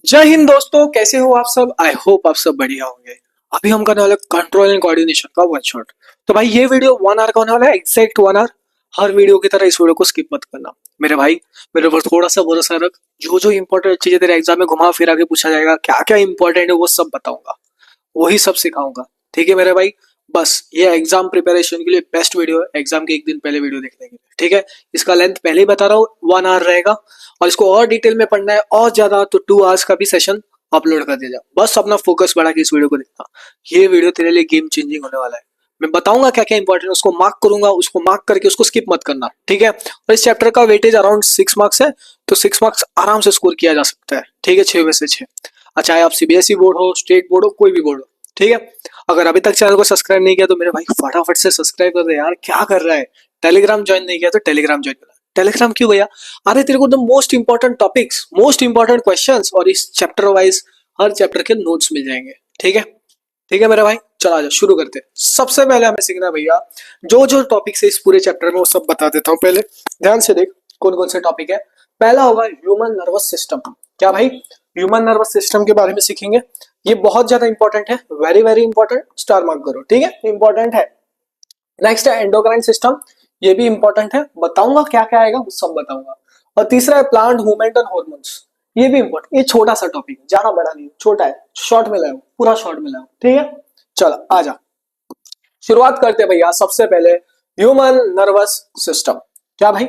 जय हिंद दोस्तों, कैसे हो आप सब। आई होप आप सब बढ़िया होंगे। अभी हम करने वाले कंट्रोल एंड कोऑर्डिनेशन का वन शॉट। तो भाई ये वीडियो 1 आवर का होने वाला है, एग्जैक्ट 1 आवर। हर वीडियो की तरह इस वीडियो को स्किप मत करना मेरे भाई। मेरे ऊपर थोड़ा सा भरोसा रख। जो जो इंपॉर्टेंट चीजें तेरे एग्जाम में घुमा फिरा के पूछा जाएगा, क्या क्या इंपॉर्टेंट है वो सब बताऊंगा, वही सब सिखाऊंगा। ठीक है मेरे भाई। बस ये एग्जाम प्रिपरेशन के लिए बेस्ट वीडियो है, एग्जाम के एक दिन पहले वीडियो देखने के लिए। ठीक है, इसका लेंथ पहले ही बता रहा हूँ, 1 आवर रहेगा। और इसको और डिटेल में पढ़ना है और ज्यादा तो 2 आवर्स का भी सेशन अपलोड कर दिया जाए। बस अपना फोकस बढ़ा के इस वीडियो को देखना। ये वीडियो तेरे लिए गेम चेंजिंग होने वाला है। मैं बताऊंगा क्या क्या इंपॉर्टेंट, उसको मार्क करूंगा, उसको मार्क करके उसको स्किप मत करना। ठीक है, और इस चैप्टर का वेटेज अराउंड 6 मार्क्स है, तो 6 मार्क्स आराम से स्कोर किया जा सकता है। ठीक है, 6 में से 6। चाहे आप सीबीएसई बोर्ड हो, स्टेट बोर्ड हो, कोई भी बोर्ड हो। ठीक है, अगर अभी तक चैनल को सब्सक्राइब नहीं किया तो मेरे भाई फटाफट से सब्सक्राइब कर दे यार, क्या कर रहा है। टेलीग्राम ज्वाइन नहीं किया तो टेलीग्राम ज्वाइन कर। टेलीग्राम क्यों भैया? अरे तेरे को the most important topics, most important questions और इस चैप्टर वाइज हर चैप्टर के नोट्स मिल जाएंगे। ठीक है, ठीक है मेरा भाई, चला जा शुरू करते हैं। सबसे पहले हमें सीखना है भैया, जो जो टॉपिक है इस पूरे चैप्टर में वो सब बता देता हूँ। पहले ध्यान से देख कौन कौन से टॉपिक है। पहला होगा ह्यूमन नर्वस सिस्टम। क्या भाई? ह्यूमन नर्वस सिस्टम के बारे में सीखेंगे। ये बहुत ज्यादा इंपॉर्टेंट है, very very important, star mark करो। ठीक है, इंपॉर्टेंट है। नेक्स्ट है एंडोक्राइन सिस्टम। ये भी इंपॉर्टेंट है, बताऊंगा क्या क्या आएगा वो सब बताऊंगा। और तीसरा है प्लांट मूवमेंट एंड हॉर्मोन्स। ये भी इंपॉर्टेंट, ये छोटा सा टॉपिक है, ज्यादा बड़ा नहीं, छोटा है, शॉर्ट में लाओ, पूरा शॉर्ट में लाओ। ठीक है, चलो आ जा, शुरुआत करते हैं भैया। सबसे पहले ह्यूमन नर्वस सिस्टम। क्या भाई?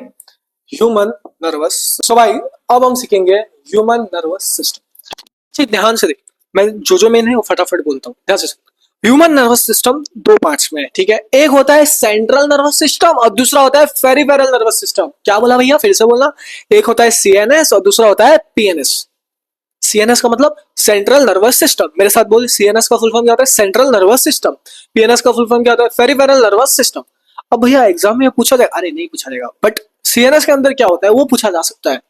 Human nervous. सो भाई अब हम सीखेंगे ह्यूमन नर्वस सिस्टम। ठीक, ध्यान से देख, मैं जो मेन है वो फटाफट बोलता हूँ, ध्यान से सुन। ह्यूमन नर्वस सिस्टम दो पार्ट्स में है। ठीक है, एक होता है सेंट्रल नर्वस सिस्टम और दूसरा होता है पेरिफेरल नर्वस सिस्टम। क्या बोला भैया, फिर से बोलना। एक होता है सीएनएस और दूसरा होता है पीएनएस। सीएनएस का मतलब सेंट्रल नर्वस सिस्टम। मेरे साथ बोल, सीएनएस का फुल फॉर्म क्या होता है? Central nervous system. पीएनएस का फुल फॉर्म क्या होता है? Peripheral nervous system. अब भैया एग्जाम में पूछा जाएगा, अरे नहीं पूछा जाएगा, बट सीएनएस के अंदर क्या होता है वो पूछा जा सकता है।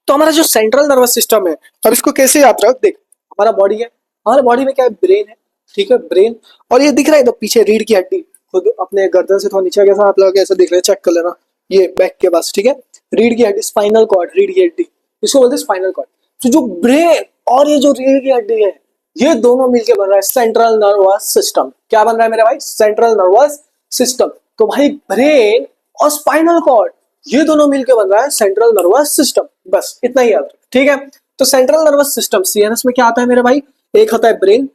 तो हमारा जो सेंट्रल नर्वस सिस्टम है, अब इसको कैसे याद रख। देख, हमारा बॉडी है, हमारे बॉडी में क्या है? ब्रेन है। ठीक है, ब्रेन। और ये दिख रहा है पीछे रीढ़ की हड्डी, खुद अपने गर्दन से थोड़ा नीचे कैसा हाथ लगा के ऐसा दिख रहा है, चेक कर लेना। ये बैक के पास। ठीक है, रीढ़ की हड्डी, स्पाइनल कॉर्ड, रीढ़ की हड्डी, इसको बोलते हैं स्पाइनल कॉर्ड। तो जो ब्रेन और ये जो रीढ़ की हड्डी है, ये दोनों मिलके बन रहा है सेंट्रल नर्वस सिस्टम। क्या बन रहा है मेरे भाई? Central nervous system. तो भाई ब्रेन और स्पाइनल कॉर्ड, ये दोनों मिलके बन रहा है सेंट्रल नर्वस सिस्टम। बस इतना ही याद रख। ठीक है, तो सेंट्रल नर्वस सिस्टम सीएनएस में क्या आता है मेरे भाई? एक होता है ब्रेन,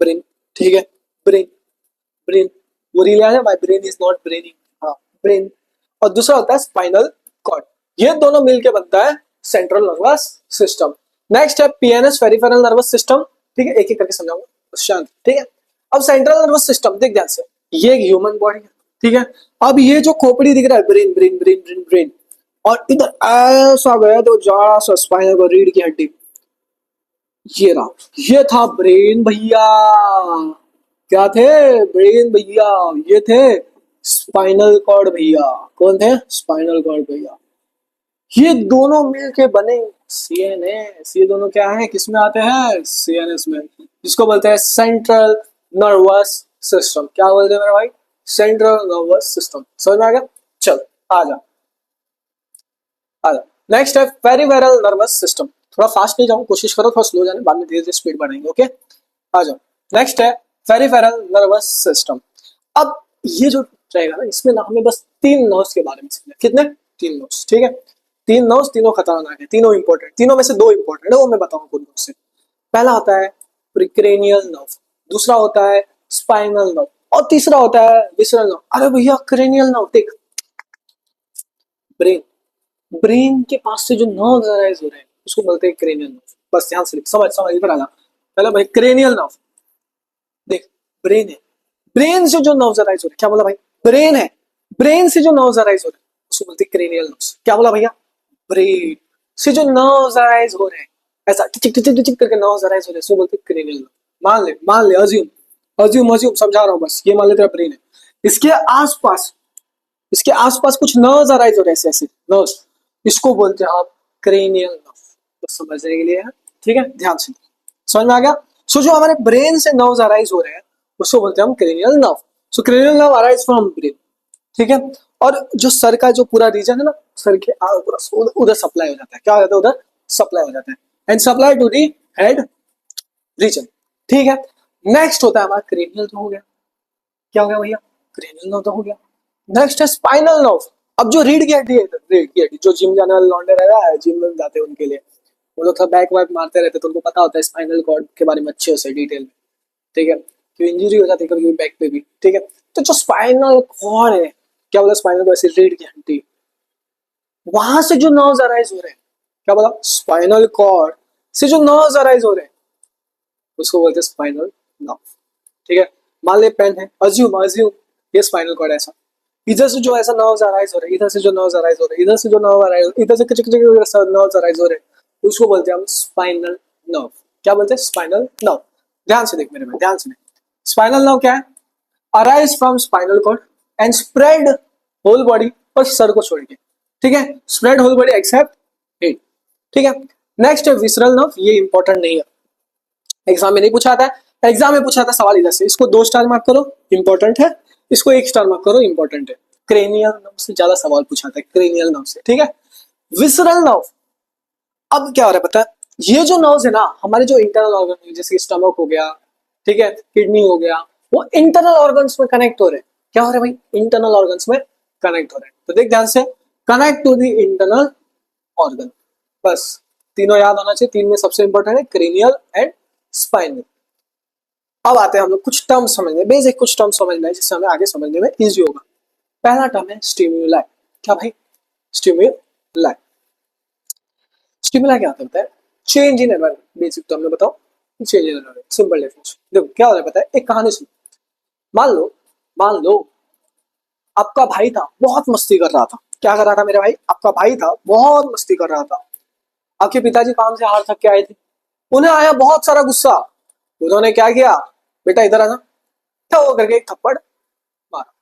ब्रेन। ठीक है, ब्रेन, ब्रेन, वो रियल है, माय ब्रेन इज नॉट ब्रेनिंग। हाँ, ब्रेन। और दूसरा होता है स्पाइनल कॉर्ड। ये दोनों मिलके बनता है सेंट्रल नर्वस सिस्टम। नेक्स्ट है पीएनएस, पेरिफेरल नर्वस सिस्टम। ठीक है, एक एक करके समझाऊंगा, शांत। ठीक है, अब सेंट्रल नर्वस सिस्टम देख ध्यान से, ये एक ह्यूमन बॉडी है। ठीक है, अब ये जो खोपड़ी दिख रहा है, brain brain brain brain brain, और इधर ऐसा गया तो जाड़ा सा स्पाइनल को, रीढ़ की हड्डी, ये रहा, ये था ब्रेन भैया। क्या थे? ब्रेन भैया। ये थे स्पाइनल कॉर्ड भैया। कौन थे? स्पाइनल कॉर्ड भैया। ये दोनों मिलके बने सीएनएस। ये दोनों क्या है, किसमें आते हैं? सीएनएस में, जिसको बोलते हैं सेंट्रल नर्वस सिस्टम। क्या बोलते हैं मेरे भाई? Central nervous system. समझ में आ गया? चल आ जा, आ जा। नेक्स्ट है पेरिफेरल नर्वस सिस्टम। थोड़ा फास्ट नहीं जाऊं, कोशिश करो थोड़ा स्लो जाने, बाद में धीरे धीरे स्पीड बढ़ाएंगे। ओके, आ जाओ। नेक्स्ट है पेरिफेरल नर्वस सिस्टम। अब ये जो रहेगा ना, इसमें ना हमें बस 3 नर्व्स के बारे में सीखना है। कितने? 3 नर्व्स। ठीक है, 3 नर्व्स, तीनों खतरनाक है, तीनों इंपॉर्टेंट, तीनों में से 2 इंपॉर्टेंट है, वो मैं बताऊंगा कौन कौन से। पहला होता है क्रेनियल नर्व, दूसरा होता है स्पाइनल नर्व, और तीसरा होता है विसरल नर्व। अरे भैया क्रेनियल नर्व देख, ब्रेन, ब्रेन के पास से जो नर्व्स अराइज हो रहे हैं उसको बोलते हैं क्रेनियल नर्व। बस ध्यान से समझ समझ इधर आना। पहला भाई क्रेनियल नर्व, देख ब्रेन है, ब्रेन से जो नर्व्स अराइज हो रहे हैं, क्या बोला भाई? ब्रेन है, ब्रेन से जो नर्व्स अराइज हो रहे हैं उसको बोलते हैं क्रेनियल नर्व्स। क्या बोला भैया? ब्रेन से जो नर्व्स अराइज हो रहे हैं, ऐसा टिचिक टिचिक टिचिक करके नर्व्स अराइज हो रहे हैं, उसको बोलते हैं क्रेनियल नर्व। मान ले, अज्यूम, अज्यूम समझा रहा हूँ बस, ये मान ले तेरा ब्रेन है, इसके आसपास, इसके आसपास कुछ नर्व्स अराइज हो रहे हैं, ऐसे ऐसे नर्व्स, इसको बोलते हैं आप क्रेनियल नर्व। बस समझने के लिए है। ठीक है, ध्यान से समझ में आ गया? सो जो हमारे ब्रेन से नर्व्स अराइज हो रहे हैं उसको बोलते हैं हम cranial nerve. So cranial nerve arise from brain. ठीक है, और जो सर का जो पूरा रीजन है ना, सर के पूरा उधर सप्लाई हो जाता है। क्या हो जाता है? उधर सप्लाई हो जाता है। And supply to the head region. ठीक है, नेक्स्ट होता है हमारा क्रेनियल नर्व। हो गया, क्या हो गया भैया, क्रेनियल नर्व तो हो गया। नेक्स्ट है स्पाइनल नर्व। अब जो रीढ़ की हड्डी है, रीढ़ की हड्डी, जो जिम जाने वाले लौंडे रह रहा है, जिम में जाते हैं उनके लिए, वो लोग सब बैक वैक मारते रहते, तो उनको पता होता है स्पाइनल कॉर्ड के बारे में अच्छे से डिटेल में। ठीक है, क्यों इंजरी हो जाती है कभी बैक पे भी। ठीक है, तो जो स्पाइनल कॉर्ड है, क्या बोला, स्पाइनल कॉर्ड से रीढ़ की हड्डी, वहां से जो नर्व्स अराइज हो रहे हैं, क्या बोला, स्पाइनल कॉर्ड से जो नर्व्स अराइज हो रहे हैं उसको बोलते हैं स्पाइनल नर्व। ठीक है, मान ले पेन है, अज्यूम अज्यूम ये स्पाइनल कॉर्ड ऐसा, इधर से जो ऐसा नर्व्स अराइज हो रहे हैं, इधर से जो नर्व्स अराइज हो रहे हैं, इधर से जो नर्व अराइज, इधर से कुछ नर्व्स अराइज हो रहे हैं, उसको बोलते हैं हम स्पाइनल नर्व। क्या बोलते हैं, स्पाइनल नर्व। ध्यान से देख मेरे में, ध्यान से देख। स्पाइनल नर्व क्या है, arise from spinal cord and spread whole body, और सर को छोड़ के। ठीक है, spread whole body except head. ठीक है, नेक्स्ट है विसरल नर्व। ये इंपॉर्टेंट नहीं है, एग्जाम में नहीं पूछा था। एग्जाम में पूछा था सवाल इधर से, इसको 2 स्टार मार्क करो, इंपॉर्टेंट है। इसको 1 स्टार मार्क करो, इंपॉर्टेंट है। क्रेनियल नर्व से ज्यादा सवाल पूछा था, क्रेनियल नर्व से। ठीक है, विसरल नर्व। अब क्या हो रहा है पता है, ये जो नर्व्स है ना, हमारे जो इंटरनल ऑर्गन, जैसे स्टमक हो गया, ठीक है, किडनी हो गया, वो इंटरनल ऑर्गन्स में कनेक्ट हो रहे हैं। क्या हो रहा है भाई, इंटरनल ऑर्गन्स में कनेक्ट हो रहे हैं। तो देख ध्यान से, connect to the internal organ, बस तीनों याद होना चाहिए। 3 में सबसे इंपॉर्टेंट है क्रेनियल एंड स्पाइनल। अब आते हैं हम लोग कुछ टर्म समझने, बेसिक कुछ टर्म समझना है जिससे हमें आगे समझने में इजी होगा। पहला टर्म है स्टिमुलाई। क्या भाई, स्टिमुलाई। स्टिमुलाई क्या होता है, change in environment. Basic term में बताओ, change in environment, simple definition. देखो क्या होता है पता है, एक कहानी सुनो। मान लो आपका भाई था, बहुत मस्ती कर रहा था। क्या कर रहा था मेरे भाई, आपका भाई था, बहुत मस्ती कर रहा था। आपके पिताजी काम से हार थक के आए थे, उन्हें आया बहुत सारा गुस्सा। उन्होंने क्या किया, बेटा इधर आना, ठो करके एक थप्पड़ मारा।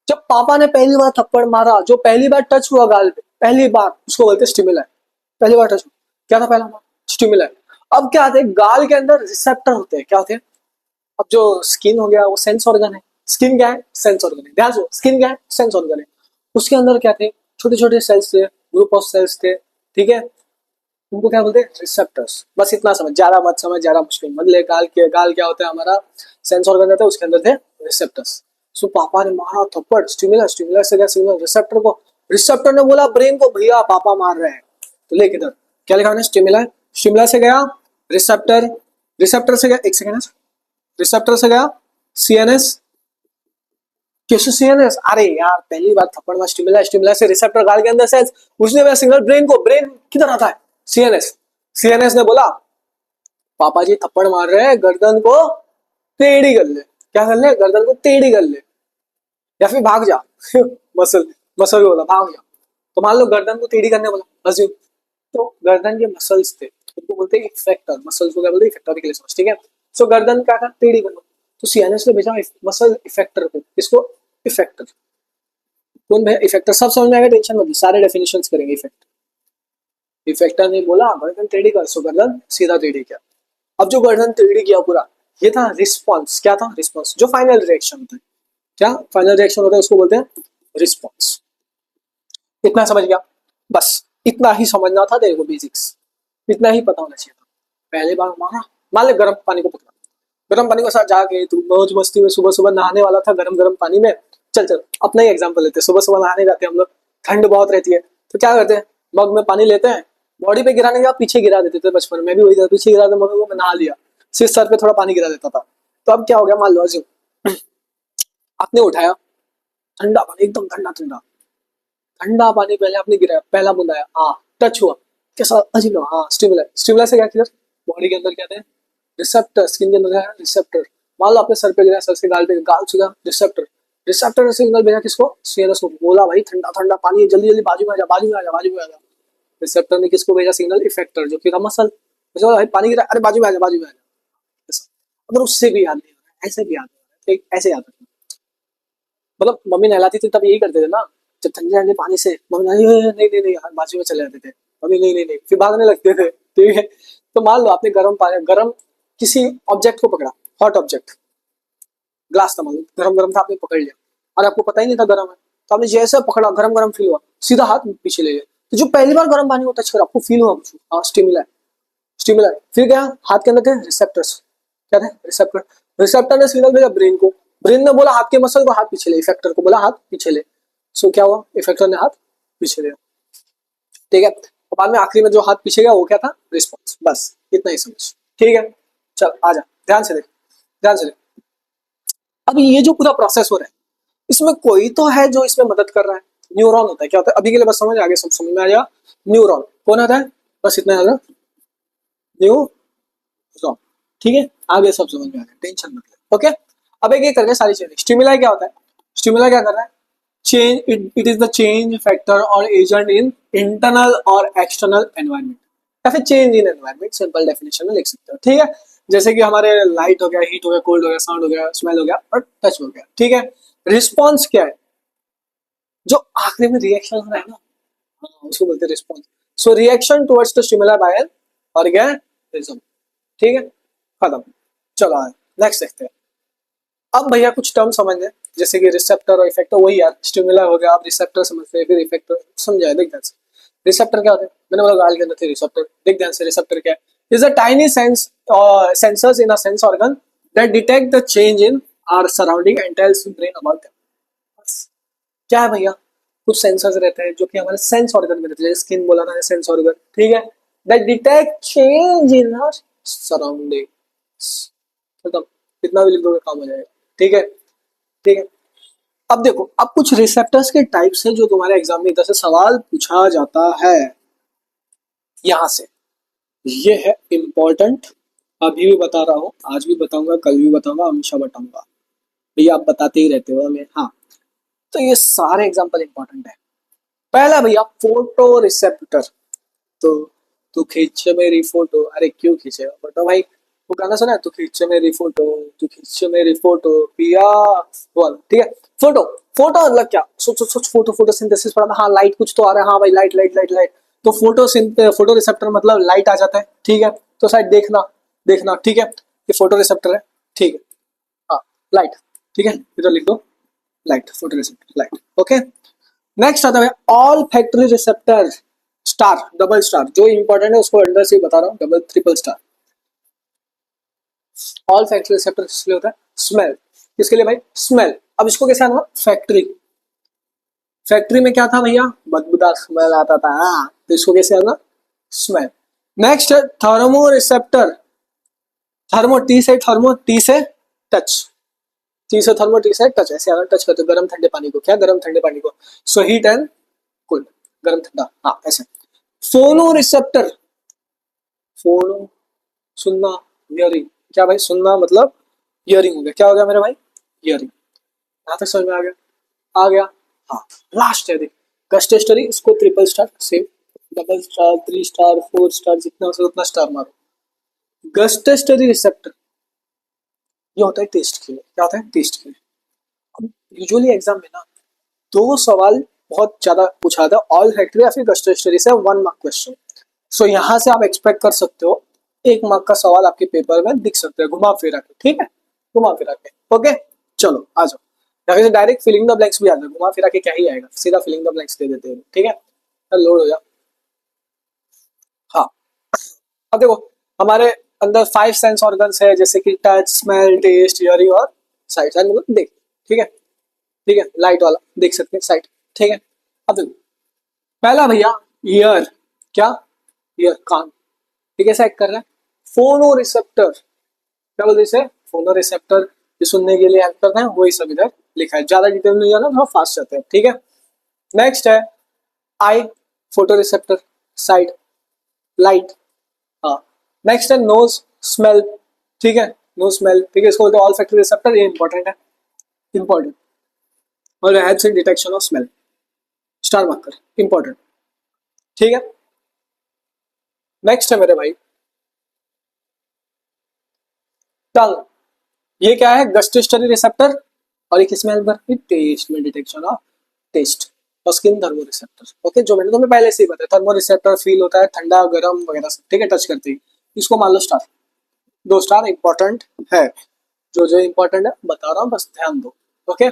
जब पापा ने पहली बार थप्पड़ मारा, जो पहली बार टच हुआ गाल पे, पहली बार, उसको बोलते स्टिमुलाई। पहली बार टच हुआ, क्या था पहला बार, स्टिमुलाई। अब क्या होते हैं, गाल के अंदर रिसेप्टर होते हैं। क्या होते हैं, अब जो स्किन हो गया वो सेंस ऑर्गन है। स्किन क्या है, सेंस ऑर्गन है। ध्यान से, स्किन क्या है, सेंस ऑर्गन है। उसके अंदर क्या थे, छोटे छोटे सेल्स थे, ग्रुप ऑफ सेल्स थे। ठीक है, उनको क्या बोलते हैं, रिसेप्टर्स। बस इतना समझ, ज्यादा मत समझ, ज्यादा मुश्किल मत ले। गाल क्या होता है, हमारा सेंस ऑर्गन रहता है, उसके अंदर थे रिसेप्टर्स। सो पापा ने मारा थप्पड़, स्टिमुलस, स्टिमुलस से क्या, सिग्नल रिसेप्टर को। रिसेप्टर ने बोला ब्रेन को, भैया पापा मार रहे हैं, तो ले किधर, क्या लिखा है, स्टिमुला। स्टिमुला से गया रिसेप्टर, रिसेप्टर से गया, एक सेकेंड, रिसेप्टर से गया सीएनएस। कैसे सीएनएस, अरे यार पहली बार थप्पड़ में स्टिमुला, स्टिमुला से रिसेप्टर गाल के अंदर सेल्स, उसने गया सिग्नल ब्रेन को। ब्रेन किधर आता है, सीएनएस। सीएनएस ने बोला पापा जी थप्पड़ मार रहे हैं, गर्दन को टेढ़ी कर ले। क्या कर ले, गर्दन को टेढ़ी कर ले, या फिर भाग जा। मसल, मसल बोला भाग जा। तो मान लो गर्दन को टेढ़ी करने बोला, अज्यूम, तो गर्दन के मसल्स थे, उनको बोलते हैं इफेक्टर। मसल्स को क्या बोलते हैं, इफेक्टर के लिए समझ। ठीक है, सो गर्दन क्या था, टेढ़ी करना। तो सीएनएस ने भेजा मसल इफेक्टर को, इसको इफेक्टर। कौन भैया, इफेक्टर। सब समझ में आएगा, टेंशन मत, सारे डेफिनेशंस करेंगे। इफेक्टर ने बोला गर्दन टेढ़ी कर, सो गर्दन सीधा टेढ़ी किया। अब जो गर्दन टेढ़ी किया पूरा, ये था रिस्पॉन्स। क्या था, रिस्पॉन्स। जो फाइनल रिएक्शन होता है, क्या फाइनल रिएक्शन होता है, उसको बोलते हैं रिस्पॉन्स। इतना समझ गया, बस इतना ही समझना था तेरे को, बेसिक्स इतना ही पता होना चाहिए था। पहले बार मारा, मान ले गर्म पानी को पकड़ा, गर्म पानी के साथ जाके तू मौज मस्ती में सुबह सुबह नहाने वाला था गरम गरम पानी में। चल चल अपना ही एग्जांपल लेते हैं, सुबह सुबह नहाने जाते हैं हम लोग, ठंड बहुत रहती है, तो क्या करते हैं, मग में पानी लेते हैं, बॉडी पे गिराने के बाद पीछे गिरा देते थे। बचपन में भी वही था, पीछे गिरा, मम्मी को मैं नहा लिया, सिर्फ सर पे थोड़ा पानी गिरा देता था। तो अब क्या हो गया, मान लो आपने उठाया ठंडा पानी, एकदम ठंडा ठंडा ठंडा पानी, पहले आपने गिराया, पहला बूंद आया, हाँ टच हुआ, कैसा अजीब लगा, हाँ स्टिमुलस। स्टिमुलस से क्या किया, बॉडी के अंदर क्या थे, रिसेप्टर। स्किन के अंदर है रिसेप्टर। मान लो आपने सर पे गिरा, सर से गाल पे, गाल से रिसेप्टर। रिसेप्टर ने सिग्नल भेजा किसको, सीएनएस को। बोला भाई ठंडा ठंडा पानी है, जल्दी जल्दी बाजू में आ जा, बाजू में आ जा, बाजू में आ जा। रिसेप्टर ने किसको भेजा सिग्नल, इफेक्टर, जो कि था मसल। भाई पानी गिरा, अरे बाजू में आ जा, बाजू में आ जा। अगर उससे भी याद नहीं हो रहा है, ऐसे भी याद हो रहा है, ऐसे याद रखना। मतलब मम्मी नहलाती थी तब यही करते थे ना, जब ठंडे ठंडे पानी से मम्मी नहीं नहीं नहीं नहीं, बाजू में चले जाते थे, मम्मी नहीं नहीं नहीं, फिर भागने लगते थे। ठीक है, तो मान लो आपने गर्म पानी, गर्म किसी ऑब्जेक्ट को पकड़ा, हॉट ऑब्जेक्ट, ग्लास था, मान लो गरम गरम था, आपने पकड़ लिया और आपको पता ही नहीं था गरम है, तो आपने जैसे पकड़ा गरम गरम फील हुआ, सीधा हाथ पीछे ले गए। तो जो पहली बार गर्म पानी को टच करा, आपको फील हुआ कुछ, हाँ स्टिमुला, स्टिमुलाई। फिर क्या हाथ के अंदर थे रिसेप्टर्स, क्या थे रिसेप्टर, रिसेप्टर ने सिग्नल भेजा ब्रेन को, ब्रेन ने बोला हाथ के मसल को हाथ पीछे ले, इफेक्टर को बोला हाथ पीछे ले, सो क्या हुआ इफेक्टर ने हाथ पीछे लिया, ठीक है। और बाद में आखिरी में जो हाथ पीछे गया वो क्या था रिस्पॉन्स, बस इतना ही समझ, ठीक है। चल आजा ध्यान से देख, ध्यान से देख। अब ये जो पूरा प्रोसेस हो रहा है इसमें कोई तो है जो इसमें मदद कर रहा है, न्यूरॉन होता है, क्या होता है अभी के लिए बस समझ, आगे सब समझ में आ जाएगा। न्यूरॉन कौन होता है, बस इतना याद रख, न्यूरॉन, ठीक है। आगे सब समझ में आ गया, टेंशन मत ले, ओके। अब एक एक करके सारी चीजें, स्टिमुलाई क्या होता है, स्टिमुलाई क्या कर रहा है, change it is the change factor or agent in internal or external environment, या फिर change in environment, simple definition में लिख सकते हो, ठीक है। जैसे कि हमारे लाइट हो गया, हीट हो गया, कोल्ड हो गया, साउंड हो गया, स्मेल हो गया और टच हो गया, ठीक है। रिस्पॉन्स क्या है, जो आखिरी में रिएक्शन हो रहा है ना, हाँ, उसको बोलते हैं response. So reaction towards the stimuli by an organism, ठीक है, खत्म। चलो नेक्स्ट देखते हैं। अब भैया कुछ टर्म समझ लें, जैसे कि रिसेप्टर और इफेक्टर, वही यार स्टिमुलाई हो गया, आप रिसेप्टर समझते हैं, फिर इफेक्टर समझाए, देख ध्यान से। रिसेप्टर क्या होता है, मैंने बोला गाल के अंदर थे रिसेप्टर, देख ध्यान से रिसेप्टर क्या है, is a tiny sensors in a sense organ that detect the change in our surrounding and tells brain about them. बस क्या है भैया, कुछ सेंसर्स रहते हैं जो कि हमारे सेंस ऑर्गन में रहते हैं, जैसे स्किन बोला ना सेंस ऑर्गन, ठीक है, that detect change in our surrounding, मतलब कितना भी लिख दोगे काम हो जाएगा, ठीक है, ठीक है। अब देखो, अब कुछ रिसेप्टर्स के टाइप्स हैं जो तुम्हारे एग्जाम में इधर से सवाल पूछा जाता है, यहां से, ये है इंपॉर्टेंट, अभी भी बता रहा हूँ, आज भी बताऊंगा, कल भी बताऊंगा, हमेशा बताऊंगा, भैया आप बताते ही रहते हो हमें, हाँ। तो ये सारे एग्जाम्पल इंपॉर्टेंट है। पहला भैया फोटो रिसेप्टर, तो तू खींच मेरी फोटो, अरे क्यों खींचेगा फोटो भाई, वो गाना सुना है, तू खींच मेरी फोटो, तू खींच मेरी फोटो पिया, बोल, ठीक है। फोटो, फोटो मतलब क्या, सोच सोच सोच, फोटो फोटोसिंथेसिस पढ़ा था, हाँ लाइट कुछ तो आ रहा है, हाँ भाई लाइट लाइट लाइट लाइट, तो फोटो रिसेप्टर मतलब लाइट आ जाता है, ठीक है। तो शायद देखना, देखना, ठीक है, ये फोटो रिसेप्टर है, ठीक है, हाँ लाइट, ठीक है, इधर लिख दो light, photo receptor light, okay. Next आता है all factory receptor, star, double star, जो इंपॉर्टेंट है उसको अंडर से बता रहा हूँ, double triple star. All factory receptor इसलिए होता है स्मेल, किसके लिए भाई, स्मेल। अब इसको कैसे आना, फैक्ट्री, फैक्ट्री में क्या था भैया, बदबूदार स्मेल आता था, हाँ, तो इसको कैसे आना, स्मेल। नेक्स्ट है थर्मो रिसेप्टर, थर्मो, टी से थर्मो, टी से टच, टी से थर्मो, टी से टच, ऐसे आना, टच करते गर्म ठंडे पानी को, क्या गर्म ठंडे पानी को, सो हीट एंड कोल्ड, गर्म ठंडा, हाँ ऐसे। फोनो रिसेप्टर, फोनो सुनना, हियरिंग, क्या भाई सुनना मतलब हियरिंग हो गया, क्या हो गया मेरे भाई, हियरिंग, यहां तक समझ में आ गया, आ गया, हाँ। लास्ट है देख, गस्टेस्टरी, इसको triple star same, double star, three star, four star, जितना हो सके उतना स्टार मारो। गस्टेस्टरी रिसेप्टर, ये होता है टेस्ट के लिए, क्या होता है टेस्ट के लिए। यूजुअली एग्जाम में ना दो सवाल बहुत ज्यादा पूछा जाता है, ऑल फैक्ट्री या फिर गस्टेस्टरी से 1 मार्क क्वेश्चन, सो यहाँ से आप एक्सपेक्ट कर सकते हो 1 मार्क का सवाल आपके पेपर में दिख सकता है, घुमा फिरा के, ठीक है, घुमा फिरा के, ओके। चलो आ जाओ, या फिर डायरेक्ट फिलिंग द ब्लैंक्स भी आ जाए, घुमा फिरा के क्या ही आएगा, सीधा फिलिंग द ब्लैंक्स दे देते हैं, ठीक है, लोड हो जा। हाँ, अब देखो हमारे अंदर 5 सेंस ऑर्गन्स है, जैसे कि टच, स्मेल, टेस्ट, हियरिंग और साइट, मतलब देख, ठीक है, ठीक है, लाइट वाला देख सकते हैं साइट, ठीक है। अब देखो पहला भैया ईयर, क्या, ईयर कान, ठीक है, कैसे एक्ट कर रहा है, फोनो रिसेप्टर, क्या बोलते हैं इसे, फोनो रिसेप्टर, जो सुनने के लिए एक्ट करते हैं, वही सब इधर लिखा है, ज्यादा डिटेल में जाना थोड़ा फास्ट जाते हैं, ठीक है। नेक्स्ट है आई, फोटो रिसेप्टर, साइट, लाइट, हाँ। नेक्स्ट है नोज, स्मेल, ठीक है, नो स्मेल, ठीक है, इसको बोलते हैं ऑल फैक्टरी रिसेप्टर, ये इंपॉर्टेंट है, इंपॉर्टेंट। और helps in detection of smell, star marker, important, ठीक है। नेक्स्ट है मेरे भाई टंग, ये क्या है, गस्टेस्टरी रिसेप्टर, और ये किसमें हेल्प करती है, टेस्ट में, डिटेक्शन ऑफ टेस्ट, और स्किन थर्मो रिसेप्टर, ओके, जो मैंने तुम्हें पहले से ही बताया, थर्मो रिसेप्टर फील होता है ठंडा गर्म वगैरह सब, ठीक है, टच करती है, इसको मान लो स्टार, 2 स्टार इंपॉर्टेंट है, जो जो इंपॉर्टेंट है बता रहा हूँ, बस ध्यान दो, ओके।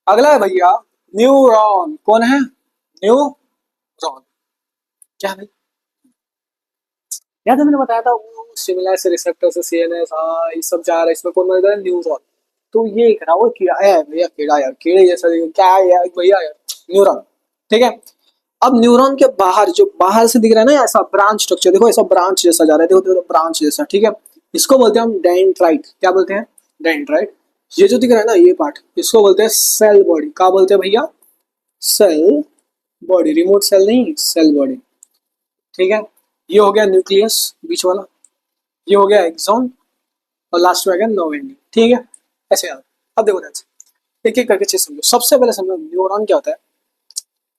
अगला है भैया न्यूरॉन, कौन है, न्यूरॉन, क्या है भाई, याद है मैंने बताया था वो स्टिमुलस से रिसेप्टर से सीएनएस, हाँ ये सब जा रहा है, इसमें कौन बन रहा है, न्यूरॉन। तो ये एक रहा वो कीड़ा है भैया, कीड़ा यार, कीड़े जैसा क्या है यार भैया यार, न्यूरॉन। ठीक है। अब न्यूरॉन के बाहर जो बाहर से दिख रहा है ना ऐसा ब्रांच स्ट्रक्चर, देखो ऐसा ब्रांच जैसा जा रहा है, देखो देखो ब्रांच जैसा, ठीक है। इसको बोलते हैं हम डेंड्राइट। क्या बोलते हैं, डेंड्राइट। ये जो दिख रहा है ना ये पार्ट, इसको बोलते हैं सेल बॉडी। क्या बोलते हैं भैया, सेल बॉडी, रिमोट सेल नहीं, सेल बॉडी। ठीक है। ये हो गया न्यूक्लियस बीच वाला, ये हो गया एक्सॉन, और लास्ट में आ गया नर्व एंडिंग। ठीक है, ऐसे यार। अब देखो ध्यान से एक एक करके चीज समझो। सबसे पहले समझो न्यूरॉन क्या होता है,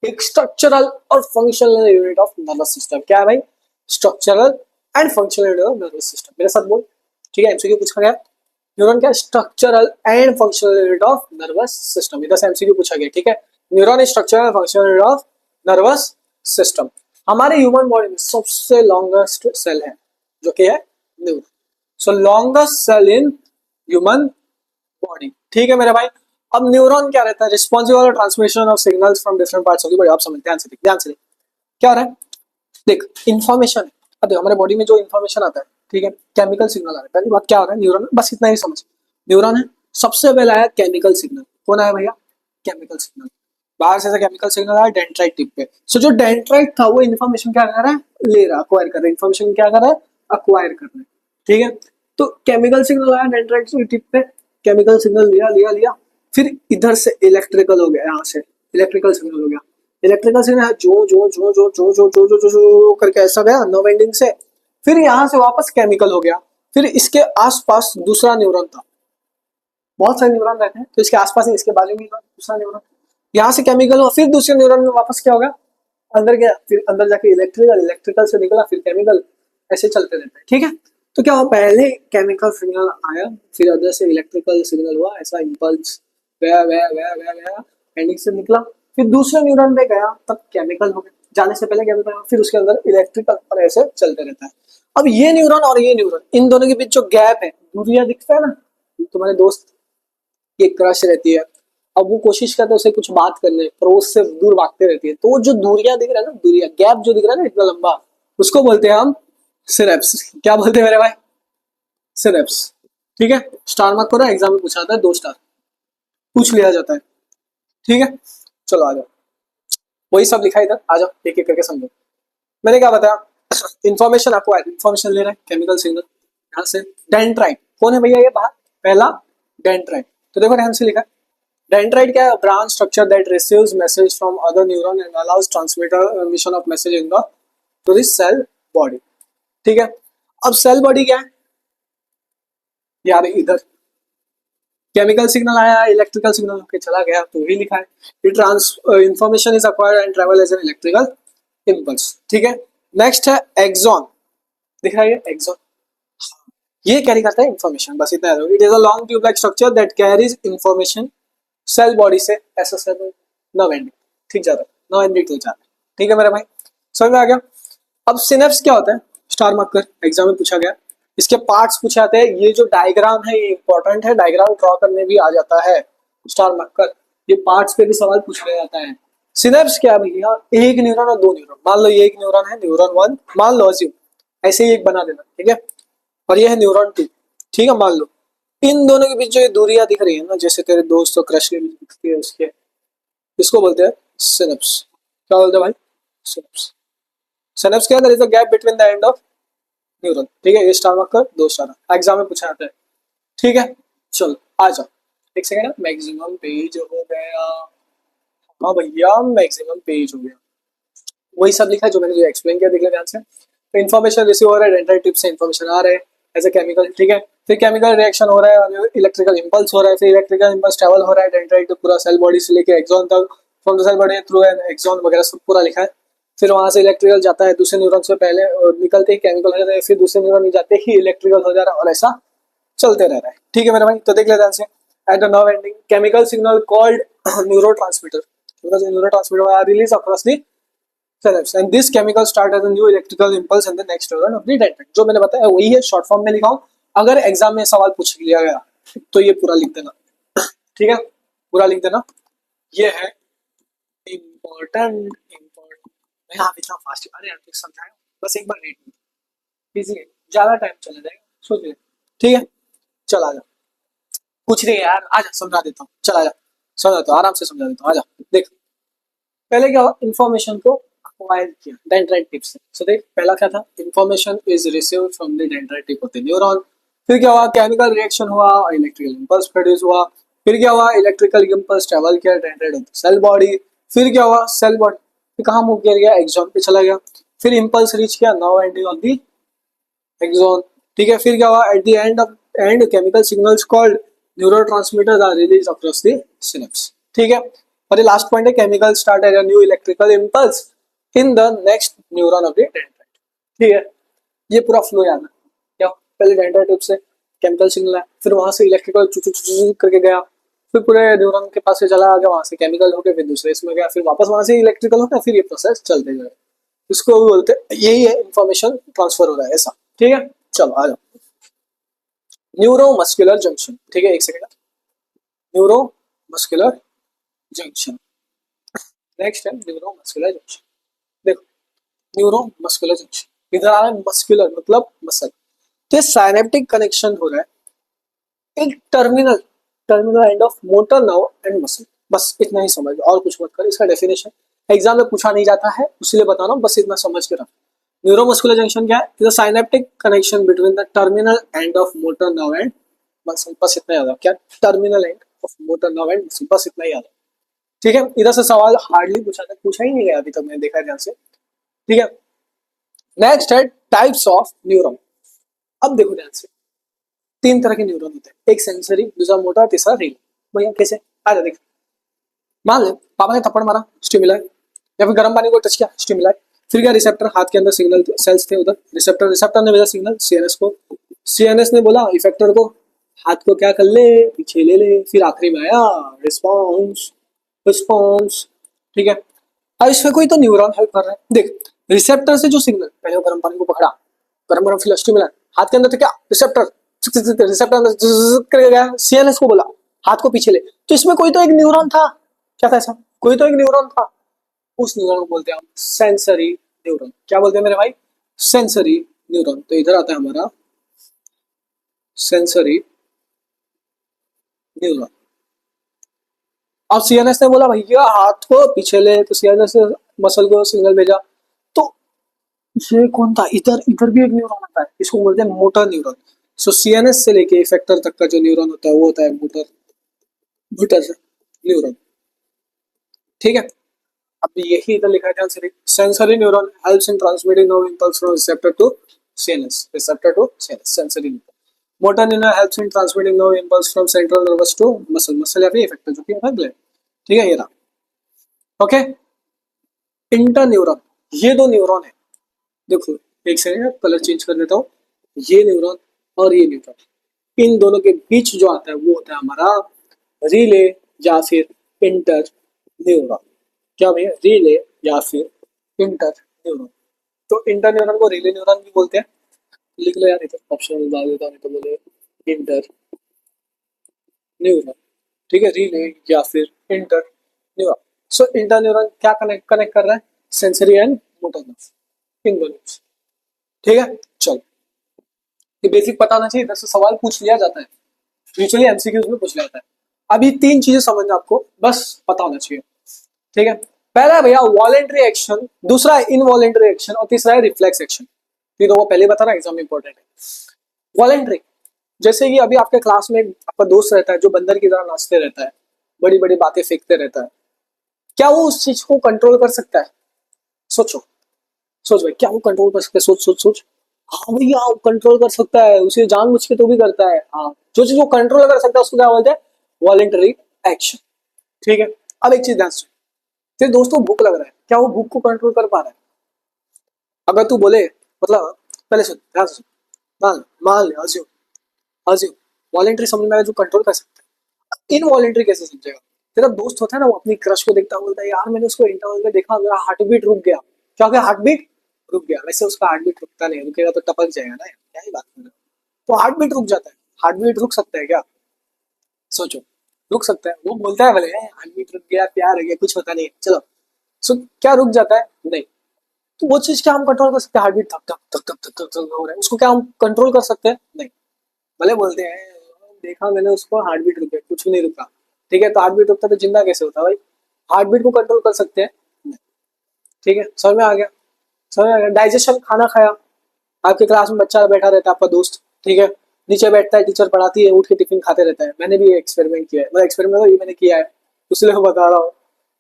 एक स्ट्रक्चरल और functional unit of nervous system. क्या है भाई, structural and functional unit of nervous system. मेरे साथ बोल। ठीक है, एमसीक्यू पूछा गया, न्यूरॉन क्या, structural and functional unit of nervous system. इधर से एमसीक्यू पूछा गया। ठीक है, neuron is structural and functional unit of nervous system. हमारे ह्यूमन बॉडी में सबसे लॉन्गेस्ट सेल है जो कि है neuron. So longest cell in human body. ठीक है मेरे भाई। अब न्यूरॉन क्या रहता है, responsible for transmission of signals from different parts of the body. आप समझ, ध्यान से देख, ध्यान से देख क्या हो रहा है। देख इन्फॉर्मेशन है, अब देख हमारे बॉडी में जो इन्फॉर्मेशन आता है, ठीक है, केमिकल सिग्नल आ रहा है। पहली बात क्या हो रहा है, न्यूरॉन, बस इतना ही समझ। न्यूरॉन है, सबसे पहले आया केमिकल सिग्नल। कौन आया भैया, केमिकल सिग्नल। बाहर से ऐसा केमिकल सिग्नल आया डेंड्राइट टिप पे। सो जो डेंड्राइट था वो इन्फॉर्मेशन क्या कर रहा है, ले रहा, अक्वायर कर रहा है, इन्फॉर्मेशन क्या कर रहा है, अक्वायर कर रहा है। ठीक है। तो केमिकल सिग्नल आया डेंड्राइट टिप पे, केमिकल सिग्नल लिया लिया लिया, फिर इधर से इलेक्ट्रिकल हो गया, यहाँ से इलेक्ट्रिकल सिग्नल हो गया। इलेक्ट्रिकल सिग्नल जो करके ऐसा गया नर्व एंडिंग से, फिर यहाँ से वापस केमिकल हो गया। फिर इसके आसपास दूसरा न्यूरॉन था, बहुत सारे न्यूरॉन रहते हैं तो इसके आसपास ही, इसके बाजू में दूसरा न्यूरॉन, यहाँ से केमिकल हुआ, फिर दूसरे न्यूरॉन में वापस क्या होगा, अंदर गया, फिर अंदर जाके इलेक्ट्रिकल, इलेक्ट्रिकल से निकला, फिर केमिकल, ऐसे चलते रहते हैं। ठीक है। तो क्या हुआ, पहले केमिकल सिग्नल आया, फिर अंदर से इलेक्ट्रिकल सिग्नल हुआ, ऐसा इम्पल्स गया गया गया गया गया, एंडिंग से निकला, फिर दूसरे न्यूरॉन पे गया, तब केमिकल हो गया, जाने से पहले केमिकल, फिर उसके अंदर इलेक्ट्रिकल, और ऐसे चलते रहता है। अब ये न्यूरॉन और ये न्यूरॉन, इन दोनों के बीच जो गैप है, दूरियां दिखता है ना, तुम्हारे दोस्त की एक क्रश रहती है, अब वो कोशिश करता है उसे कुछ बात करने, पर वो उससे दूर भागते रहती है, तो वो जो दूरियां दिख रहा है ना, दूरिया गैप जो दिख रहा है ना इतना लंबा, उसको बोलते हैं हम सिनेप्स। क्या बोलते हैं मेरे भाई, सिनेप्स। ठीक है, स्टार मार्क करो, एग्जाम में पूछा था 2 स्टार पूछ लिया जाता है। ठीक है, चलो आ जाओ, वही सब लिखा है इधर, आ जाओ एक एक करके समझो। मैंने क्या बताया, इन्फॉर्मेशन आपको, इन्फॉर्मेशन ले रहे हैं, केमिकल सिग्नल यहाँ से। डेंड्राइट कौन है भैया, ये बाहर पहला डेंड्राइट। तो देखो ध्यान से लिखा है, डेंड्राइट क्या है, branch structure that receives message from other neuron and allows transmission of message in the to this cell body. ठीक है। अब सेल बॉडी क्या है यार, इधर केमिकल सिग्नल आया, इलेक्ट्रिकल सिग्नल होके चला गया, तो वही लिखा है, ये trans information is acquired and travel as an electrical impulse. ठीक है। नेक्स्ट है एक्सॉन, दिख रहा है ये एक्सॉन, ये कैरी करता है इन्फॉर्मेशन, बस इतना है। It is a long tube like structure that carries information cell body से ऐसा सेल नर्व एंडिंग, ठीक जाता है, नर्व एंडिंग तक जाता है। ठीक है मेरे भाई, समझ में आ गया। अब सिनेप्स क्या होता है, स्टार मार्क कर, एग्जाम में पूछा गया, इसके पार्ट्स पूछे जाते हैं। ये जो डायग्राम है ये इंपॉर्टेंट है, डायग्राम ड्रॉ करने भी आ जाता है, स्टार मार्क कर, ये पार्ट्स पे भी सवाल पूछ लिया जाता है। सिनेप्स क्या भैया, एक न्यूरॉन और 2 न्यूरॉन, मान लो ये एक न्यूरॉन है, न्यूरॉन 1 मान लो, अज्यूम ऐसे ही एक बना देना, ठीक है, और ये है न्यूरॉन 2। ठीक है, मान लो इन दोनों के बीच जो ये दूरियां दिख रही है ना, जैसे तेरे दोस्त और क्रश के बीच दिखती है उसके, इसको बोलते हैं सिनेप्स। क्या बोलते हैं भाई, सिनेप्स। सिनेप्स क्या है, there is a gap between the end of neuron. ठीक है, ये स्टार मार्क कर, 2 स्टार, एग्जाम में पूछा जाता है। ठीक है, चलो आ जाओ, एक सेकंड, मैक्सिमम पेज हो गया, हाँ भैया मैक्सिमम पेज हो गया, वही सब लिखा है जो मैंने जो एक्सप्लेन किया, देख ले ध्यान से। तो इन्फॉर्मेशन रिसीव हो रहा है, डेंड्राइट टिप से इन्फॉर्मेशन आ रहा है एज ए केमिकल। ठीक है, फिर केमिकल रिएक्शन हो रहा है और इलेक्ट्रिकल इंपल्स हो रहा है, फिर इलेक्ट्रिकल इंपल्स ट्रेवल हो रहा है डेंड्राइट पूरा सेल बॉडी से लेके एक्सॉन तक, from the cell body through an axon वगैरह सब पूरा लिखा है। फिर वहां से इलेक्ट्रिकल जाता है दूसरे न्यूरॉन से, पहले निकलते ही केमिकल हो जाता है, फिर दूसरे न्यूरॉन जाते ही इलेक्ट्रिकल हो जा रहा है, और ऐसा चलते रह रहा है। ठीक है मेरे भाई, तो देख ले ध्यान से, at the nerve ending chemical signal called neurotransmitter, because the neurotransmitter are released across the synapse and this chemical start as a new electrical impulse in the next neuron of the dendrite। जो मैंने बताया वही है, short form में लिखा हूं, अगर exam में सवाल पूछ लिया गया तो ये पूरा लिख देना। ठीक है, पूरा लिख देना, ये है इम्पोर्टेंट। इम्पोर्टेंट मैं आप इतना फास्ट, अरे यार समझाया, बस एक बार रीड, इजी है, ज्यादा टाइम चला जाएगा, सोच ले। ठीक है, चल आजा। कुछ नहीं है यार, आजा समझा देता हूँ, चल आजा, समझा देता हूँ, आराम से समझा देता हूँ, आजा। देख, पहले क्या हुआ, इन्फॉर्मेशन को अक्वायर किया डेंड्राइट टिप से। सो देख, पहला क्या था, information is received from the dendrite tip of the neuron. फिर क्या हुआ, केमिकल रिएक्शन हुआ, इलेक्ट्रिकल इंपल्स प्रोड्यूस हुआ। फिर क्या हुआ, इलेक्ट्रिकल इंपल्स ट्रेवल किया dendrite of the cell body. फिर क्या हुआ, सेल बॉडी फिर कहाँ मूव किया गया, एक्सॉन पे चला गया। फिर इंपल्स रीच किया now ending of the axon. ठीक है, फिर क्या हुआ, at the end chemical signals called neurotransmitters are release across the synapse. ठीक है, और ये लास्ट पॉइंट है, chemical start as a new electrical impulse in the next neuron of the dendrite. ठीक है, ये पूरा फ्लो याद है क्या, पहले डेंड्राइट टिप से केमिकल सिग्नल है, फिर वहां से इलेक्ट्रिकल चू चू चू करके गया, फिर पूरे न्यूरॉन के पास से चला गया, वहां से केमिकल होकर फिर दूसरे इसमें गया, फिर वापस वहां से इलेक्ट्रिकल होकर, फिर ये प्रोसेस चलते गए। इसको भी बोलते हैं, यही है इंफॉर्मेशन ट्रांसफर हो रहा है ऐसा। ठीक है, चलो आ जाओ। Neuro muscular junction. ठीक है, एक second, neuro muscular junction. Next है न्यूरो मस्कुलर जंक्शन। देखो, न्यूरो मस्कुलर जंक्शन, इधर आ रहा है मस्कुलर मतलब मसल, तो साइनेप्टिक कनेक्शन हो रहा है एक terminal terminal end of motor nerve and muscle. बस इतना ही समझ, और कुछ मत कर। इसका डेफिनेशन एग्जाम में पूछा नहीं जाता है, इसलिए बता रहा हूँ, बस इतना समझ के रख। न्यूरोमस्कुलर जंक्शन क्या है, is a synaptic connection between the terminal end of motor nerve and muscle. बस इतना याद है, क्या terminal end of motor nerve and muscle, बस इतना ही याद है। ठीक है, इधर से सवाल हार्डली पूछा ही नहीं गया अभी तक मैंने देखा है ध्यान से। ठीक है, नेक्स्ट है टाइप्स ऑफ न्यूरॉन। अब देखो ध्यान से, तीन तरह के न्यूरॉन होते हैं, एक सेंसरी, दूसरा मोटर, तीसरा रील। भैया कैसे, आ जा देख। मान ले पापा ने थप्पड़ मारा, स्टिमुलाई, या फिर गर्म पानी को टच किया, स्टिमुलाई। फिर क्या, रिसेप्टर, हाथ के अंदर सिग्नल सेल्स थे उधर, रिसेप्टर ने भेजा सिग्नल सीएनएस को, सीएनएस ने बोला इफेक्टर को हाथ को क्या कर ले, पीछे ले ले। फिर आखिरी में आया रिस्पॉन्स, रिस्पॉन्स। ठीक है, अब इसमें कोई तो न्यूरॉन हेल्प कर रहा है। देख, रिसेप्टर से जो सिग्नल, पहले गर्म पानी को पकड़ा, गर्म गर्म फिर स्टिमुलाई, हाथ के अंदर थे क्या, रिसेप्टर, रिसेप्टर अंदर करके गया, सीएनएस को बोला हाथ को पीछे ले। तो इसमें कोई तो एक न्यूरॉन था, क्या था ऐसा, कोई तो एक न्यूरॉन था। उस न्यूरॉन को बोलते हैं हम सेंसरी न्यूरॉन। क्या बोलते हैं मेरे भाई, सेंसरी न्यूरॉन। तो इधर आता है हमारा सेंसरी न्यूरॉन। अब सीएनएस ने बोला भैया हाथ को पीछे ले, तो सीएनएस ने मसल को सिग्नल भेजा। तो ये कौन था, इधर इधर भी एक न्यूरॉन आता है, इसको बोलते हैं मोटर न्यूरॉन। सो सीएनएस से लेके इफेक्टर तक का जो न्यूरॉन होता है वो होता है मोटर मोटर न्यूरॉन। ठीक है, अब यही इधर लिखा है ध्यान से, sensory neuron helps in transmitting nerve impulse from receptor to CNS, receptor to CNS, sensory neuron. Motor neuron helps in transmitting nerve impulse from central nervous to muscle, muscle या फिर इफेक्टर जो कि होता है ग्लैंड। ठीक है, ये रहा। ओके, इंटरन्यूरॉन, ये दो न्यूरॉन है। देखो एक सेकंड, कलर चेंज कर देता हूँ। ये न्यूरॉन और ये न्यूरॉन, इन दोनों के बीच जो आता है वो होता है हमारा रिले या फिर इंटर न्यूरॉन। क्या भैया, रिले या फिर इंटर न्यूरॉन। तो इंटर न्यूरॉन को रिले न्यूरॉन भी बोलते हैं। लिख लो यार, इधर ऑप्शन डाल देता हूँ, तो बोले इंटर न्यूरॉन। ठीक है, रिले या फिर इंटर न्यूरॉन। सो इंटर न्यूरॉन क्या कनेक्ट कनेक्ट कर रहा है, सेंसरी एंड मोटर नर्व, इन दोनों से। ठीक है, चलो, ये बेसिक पता होना चाहिए, इधर से सवाल पूछ लिया जाता है, यूजुअली एमसीक्यूज में पूछ लिया जाता है। अभी तीन चीजें समझना आपको बस पता होना चाहिए। ठीक है, पहला है भैया वॉलेंट्री एक्शन, दूसरा है इनवॉलेंट्री एक्शन, और तीसरा है रिफ्लेक्स एक्शन। ये दो पहले बता रहा, एग्जाम में इंपॉर्टेंट है। वॉलेंट्री, जैसे कि अभी आपके क्लास में आपका दोस्त रहता है जो बंदर की तरह नाचते रहता है, बड़ी बड़ी बातें फेंकते रहता है, क्या वो उस चीज को कंट्रोल कर सकता है? सोचो, सोच भाई, क्या वो कंट्रोल कर सकता है? सोच सोच सोच। हाँ भैया वो कंट्रोल कर सकता है, उसे जानबूझ के तो भी करता है। हाँ, जो चीज वो कंट्रोल कर सकता है उसको क्या बोलते हैं, वॉलेंटरी एक्शन। ठीक है, अब एक चीज ध्यान से, तेरे दोस्त को भूख लग रहा है, क्या वो भूख को कंट्रोल कर पा रहा है? अगर तू बोले, मतलब पहले सुन ध्यान से सुन, मान मान ले, अज्यूम वॉलेंटरी समझ में आया जो कंट्रोल कर सकता है, इनवॉलेंटरी कैसे समझेगा? तेरा दोस्त होता है ना, वो अपनी क्रश को देखता है, बोलता है यार मैंने उसको इंटरवल में देखा, मेरा हार्ट बीट रुक गया। क्या हो गया, हार्ट बीट रुक गया। वैसे उसका हार्ट बीट रुकता नहीं, रुकेगा तो टपक जाएगा ना, क्या ही बात कर रहे हो। तो हार्ट बीट रुक जाता है, हार्ट बीट रुक सकता है क्या? सोचो, रुक सकता है? वो बोलता है भले हार्ट बीट रुक गया, प्यार हो गया, कुछ होता नहीं है, चलो। सो क्या रुक जाता है? नहीं। तो वो चीज क्या हम कंट्रोल कर सकते हैं? हार्ट बीट धक धक धक धक धक धक धक हो रहा है, उसको क्या हम कंट्रोल कर सकते हैं? नहीं। भले बोलते हैं देखा मैंने उसको हार्ट बीट रुके, कुछ भी नहीं रुका। ठीक है, तो हार्ट बीट रुकता तो जिंदा कैसे होता भाई? हार्ट बीट को कंट्रोल कर सकते हैं? नहीं। ठीक है, समझ में आ गया? समझ में आ गया? डाइजेशन, खाना खाया, आपके क्लास में बच्चा बैठा रहता है आपका दोस्त, ठीक है, नीचे बैठता है, टीचर पढ़ाती है, उठ के टिफिन खाते रहता है। मैंने भी एक्सपेरिमेंट किया है, मतलब एक्सपेरिमेंट तो ये मैंने किया है, इसलिए मैं बता रहा हूँ।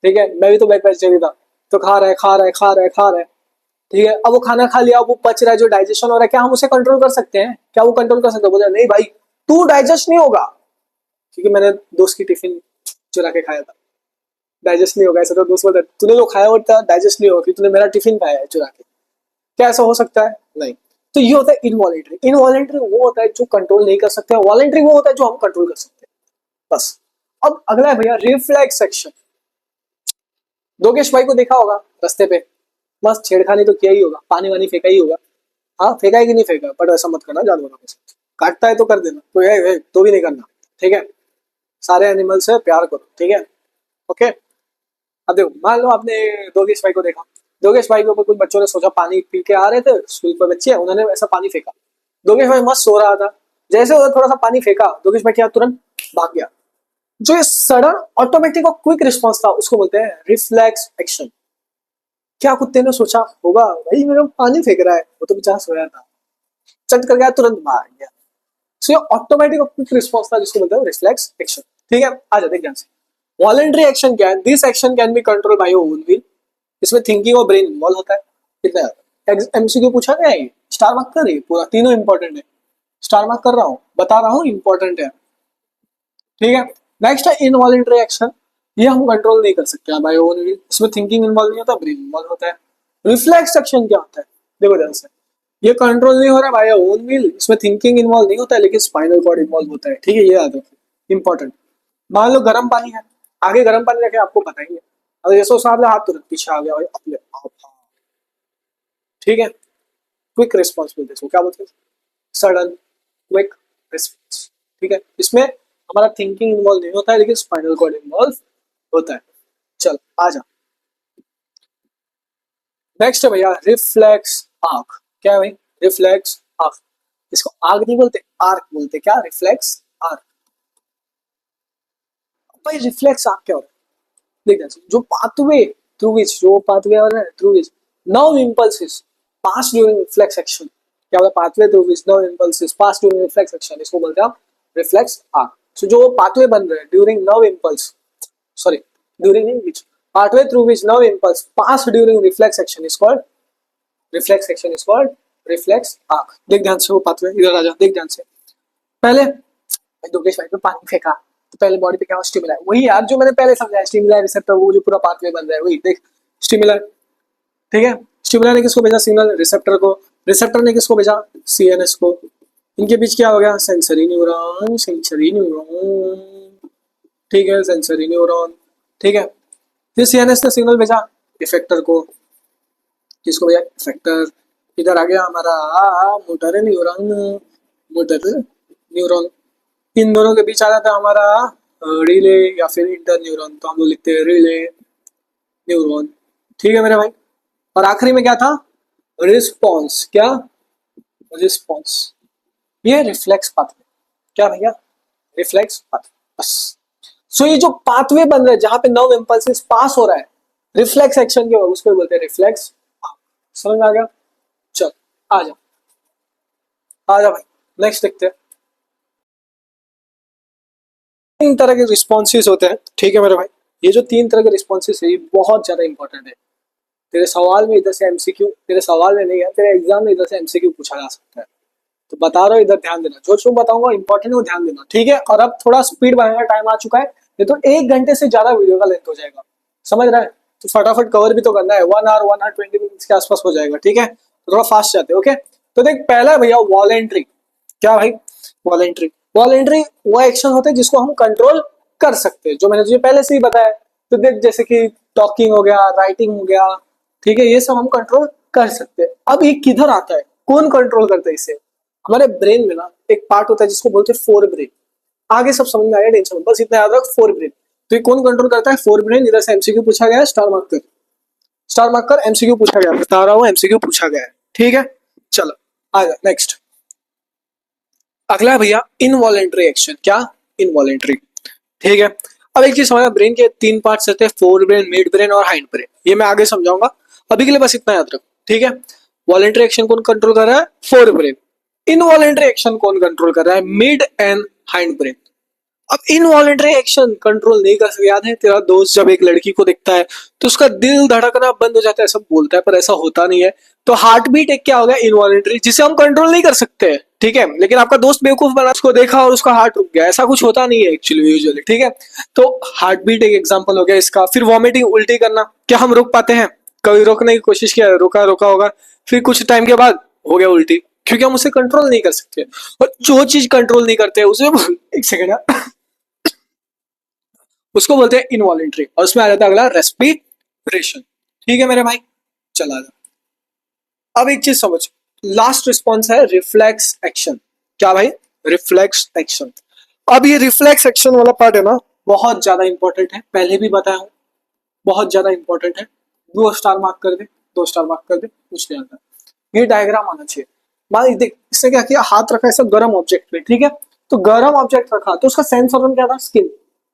ठीक है, मैं भी तो बैक बेंचर था, तो खा रहा है खा रहा है खा रहा है खा रहा है। ठीक है, अब वो खाना खा लिया, अब वो पच रहा है, जो डाइजेशन हो रहा है, क्या हम उसे कंट्रोल कर सकते हैं? क्या वो कंट्रोल कर सकते हैं? बोले नहीं भाई, तू डाइजेस्ट नहीं होगा, क्योंकि मैंने दोस्त की टिफिन चुरा के खाया था, डाइजेस्ट नहीं होगा। ऐसा तो दोस्त बोलता है तूने जो खाया होता डाइजेस्ट नहीं होगा, क्योंकि तूने मेरा टिफिन खाया है चुरा के। क्या ऐसा हो सकता है? नहीं। तो ये होता है इनवॉलेंट्री। इनवॉलेंट्री वो होता है जो कंट्रोल नहीं कर सकते हैं, वॉलेंट्री वो होता है जो हम कंट्रोल कर सकते हैं, बस। अब अगला है भैया रिफ्लेक्स एक्शन। दोगेश भाई को देखा होगा रास्ते पे, मस्त छेड़खानी तो किया ही होगा, पानी वानी फेंका ही होगा। हाँ, फेंका है कि नहीं फेंका, बट ऐसा मत करना जानवरों के साथ। काटता है तो कर देना, तो है तो भी नहीं करना। ठीक है, सारे एनिमल से प्यार करो, ठीक है? ओके। अब देखो, मान लो आपने दोगेश भाई को देखा, दोगेश भाई के ऊपर कुछ बच्चों ने सोचा, पानी पी के आ रहे थे स्कूल पर बच्चे, उन्होंने ऐसा पानी फेंका। दोगेश भाई मस्त सो रहा था, जैसे उन्होंने थोड़ा सा पानी फेंका, दोगेश भाई क्या तुरंत भाग गया। जो ये सडन ऑटोमेटिक और क्विक रिस्पॉन्स था, उसको बोलते हैं रिफ्लेक्स एक्शन। क्या कुत्ते ने सोचा होगा भाई मेरे को पानी फेंक रहा है, वो तो बेचारा सोया था, चट कर गया, तुरंत भाग गया। सो ये ऑटोमेटिक और क्विक रिस्पॉन्स था, जिसको बोलते हैं रिफ्लेक्स एक्शन। ठीक है, आ जाते ध्यान से। वॉलेंट्री एक्शन क्या है? This action can be control by your own will. इसमें थिंकिंग और ब्रेन इन्वॉल्व होता है। कितना एमसीक्यू पूछा गया है, स्टार मार्क कर रही पूरा, तीनों इंपॉर्टेंट है, स्टार मार्क कर रहा हूँ, बता रहा हूँ, इंपॉर्टेंट है। ठीक है, नेक्स्ट है इनवॉलेंट्री एक्शन। ये हम कंट्रोल नहीं कर सकते बाय ओन विल, इसमें थिंकिंग इन्वॉल्व नहीं होता, ब्रेन इन्वॉल्व होता है। रिफ्लेक्स एक्शन क्या होता है? देखो ध्यान से, ये कंट्रोल नहीं हो रहा बाय ओन विल, इसमें थिंकिंग इन्वॉल्व नहीं होता है, लेकिन स्पाइनल कॉर्ड इन्वॉल्व होता है। ठीक है, ये याद रखो, इंपॉर्टेंट। मान लो गर्म पानी है, आगे गर्म पानी रखे, आपको पता ही है, अगर जैसे उसमें आपने हाथ तुरंत पीछे आ गया भाई, अपने आप। ठीक है, क्विक रिस्पॉन्स बोलते हैं, क्या बोलते हैं? Sudden quick response. ठीक है, इसमें हमारा थिंकिंग इन्वॉल्व नहीं होता है, लेकिन स्पाइनल कॉर्ड इन्वॉल्व होता है। चल आ जा, नेक्स्ट है भैया रिफ्लेक्स आर्क। क्या है भाई? Reflex arc. इसको आर्क नहीं बोलते, आर्क बोलते। क्या? Reflex arc. भाई रिफ्लेक्स आर्क क्या होता है? देख, जो पाथवे थ्रू विच, जो पाथवे और through which nerve impulses pass during reflex action. क्या होता है? Pathway through which nerve impulses pass during reflex action, इसको बोलते हैं रिफ्लेक्स आर्क। सो जो पाथवे बन रहे हैं during nerve impulse, sorry, during in which pathway through which nerve impulse pass during reflex action is called reflex action is called reflex arc। देख ध्यान से वो पाथवे, इधर आ जा, देख ध्यान से। पहले दोगेश भाई पे पानी फेंका, तो पहले बॉडी पे क्या स्टिमुलाई, वही यार जो मैंने पहले समझाया, स्टिमुलाई रिसेप्टर, वो जो पूरा पाथवे बन रहा है वही देख, स्टिमुलाई। ठीक है, स्टिमुलाई ने किसको भेजा सिग्नल? रिसेप्टर को। रिसेप्टर ने किसको भेजा? सीएनएस को। इनके बीच क्या हो गया? Sensory neuron, sensory neuron. ठीक है, सेंसरी न्यूरॉन। ठीक है, फिर सीएनएस ने सिग्नल भेजा इफेक्टर को। किसको भेजा? इफेक्टर। इधर आ गया हमारा मोटर न्यूरॉन, मोटर न्यूरॉन। इन दोनों के बीच आ जाता है हमारा रिले या फिर इंटर न्यूरॉन, तो हम लोग लिखते हैं रिले न्यूरॉन। ठीक है मेरे भाई, और आखिरी में क्या था? रिस्पॉन्स। क्या? रिस्पॉन्स। ये रिफ्लेक्स पाथवे। क्या भैया? रिफ्लेक्स पाथवे, बस। सो ये जो पाथवे बन रहा है जहां पे नर्व इम्पल्सेस पास हो रहा है रिफ्लेक्स एक्शन के, उसको बोलते हैं रिफ्लेक्स। समझ में आ गया? चल आ जा, आ जा भाई, नेक्स्ट देखते हैं। तीन तरह के रिस्पॉन्सेज होते हैं, ठीक है मेरे भाई। ये जो तीन तरह के रिस्पॉन्सेज है, ये बहुत ज्यादा इंपॉर्टेंट है। तेरे सवाल में इधर से एमसीक्यू, तेरे सवाल में नहीं है, तेरे एग्जाम में इधर से एमसीक्यू पूछा जा सकता है। तो बता रहा हूँ, इधर ध्यान देना, जो जो बताऊंगा इंपॉर्टेंट है वो ध्यान देना, ठीक है? और अब थोड़ा स्पीड बढ़ाने का टाइम आ चुका है, ये तो 1 घंटे से ज्यादा वीडियो का लेंथ हो जाएगा, समझ रहा है? तो फटाफट कवर भी तो करना है, 1 आवर 1 आवर 20 मिनट्स के आसपास हो जाएगा, ठीक है? तो थोड़ा फास्ट जाते हैं, ओके? तो देख, पहला है भैया वॉलेंट्री। क्या भाई? वॉलेंट्री। वॉलेंट्री वो एक्शन होते हैं जिसको हम कंट्रोल कर सकते हैं, जो मैंने तुझे पहले से ही बताया। तो देख, जैसे कि टॉकिंग हो गया, राइटिंग हो गया, ठीक है, ये सब हम कंट्रोल कर सकते हैं। अब ये किधर आता है, कौन कंट्रोल करता है इसे? हमारे ब्रेन में ना एक पार्ट होता है जिसको बोलते हैं फोर ब्रेन। आगे सब समझ में आया, टेंशन, बस इतना याद रख, फोर ब्रेन। तो ये कौन कंट्रोल करता है? Fore brain. इधर से एमसीक्यू पूछा गया है, स्टार मार्क कर। स्टार मार्क कर, एमसीक्यू पूछा गया, बता रहा हूँ एमसीक्यू पूछा गया है, ठीक है। चलो आ जा नेक्स्ट। अगला है भैया इनवॉलेंट्री एक्शन। क्या? इनवॉलेंट्री, ठीक है। अब एक चीज समझना, ब्रेन के तीन पार्ट्स रहते हैं, फोर ब्रेन, मिड ब्रेन और हाइंड ब्रेन। ये मैं आगे समझाऊंगा, अभी के लिए बस इतना याद रखो, ठीक है। वॉलेंट्री एक्शन कौन कंट्रोल कर रहा है? Fore brain. इनवॉलेंट्री एक्शन कौन कंट्रोल कर रहा है? Mid and hind brain. अब इनवॉलेंट्री एक्शन कंट्रोल नहीं कर सकते। याद है तेरा दोस्त जब एक लड़की को देखता है तो उसका दिल धड़कना बंद हो जाता है, सब बोलता है, पर ऐसा होता नहीं है। तो हार्ट बीट एक क्या हो गया? इनवॉलेंट्री, जिसे हम कंट्रोल नहीं कर सकते हैं, ठीक है। लेकिन आपका दोस्त बेवकूफ बना, उसको देखा और उसका हार्ट रुक गया, ऐसा कुछ होता नहीं है एक्चुअली यूजुअली, ठीक है। तो हार्ट बीट एक एग्जाम्पल हो गया इसका। फिर वॉमिटिंग, उल्टी करना, क्या हम रोक पाते हैं? कभी रोकने की कोशिश किया, रोका रोका होगा, फिर कुछ टाइम के बाद हो गया उल्टी, क्योंकि हम उसे कंट्रोल नहीं कर सकते। और जो चीज कंट्रोल नहीं करते उसे एक सेकेंड, उसको बोलते हैं इनवॉलेंट्री। और उसमें आ जाता है अगला रेस्पिरेशन, ठीक है मेरे भाई। चला जा। अब एक चीज समझ, लास्ट रिस्पॉन्स है रिफ्लेक्स एक्शन। क्या भाई? Reflex action. अब ये रिफ्लेक्स एक्शन वाला पार्ट है ना, बहुत ज्यादा इंपॉर्टेंट है, पहले भी बताया हूं, बहुत ज्यादा इंपॉर्टेंट है। 2 स्टार मार्क कर दे, 2 स्टार मार्क कर दे, कुछ नहीं आता। ये डायग्राम आना चाहिए। मान देख, इसने क्या किया, हाथ रखा ऐसा गर्म ऑब्जेक्ट पे, ठीक है। तो गर्म ऑब्जेक्ट रखा तो उसका सेंस ऑर्गन क्या था? स्किन।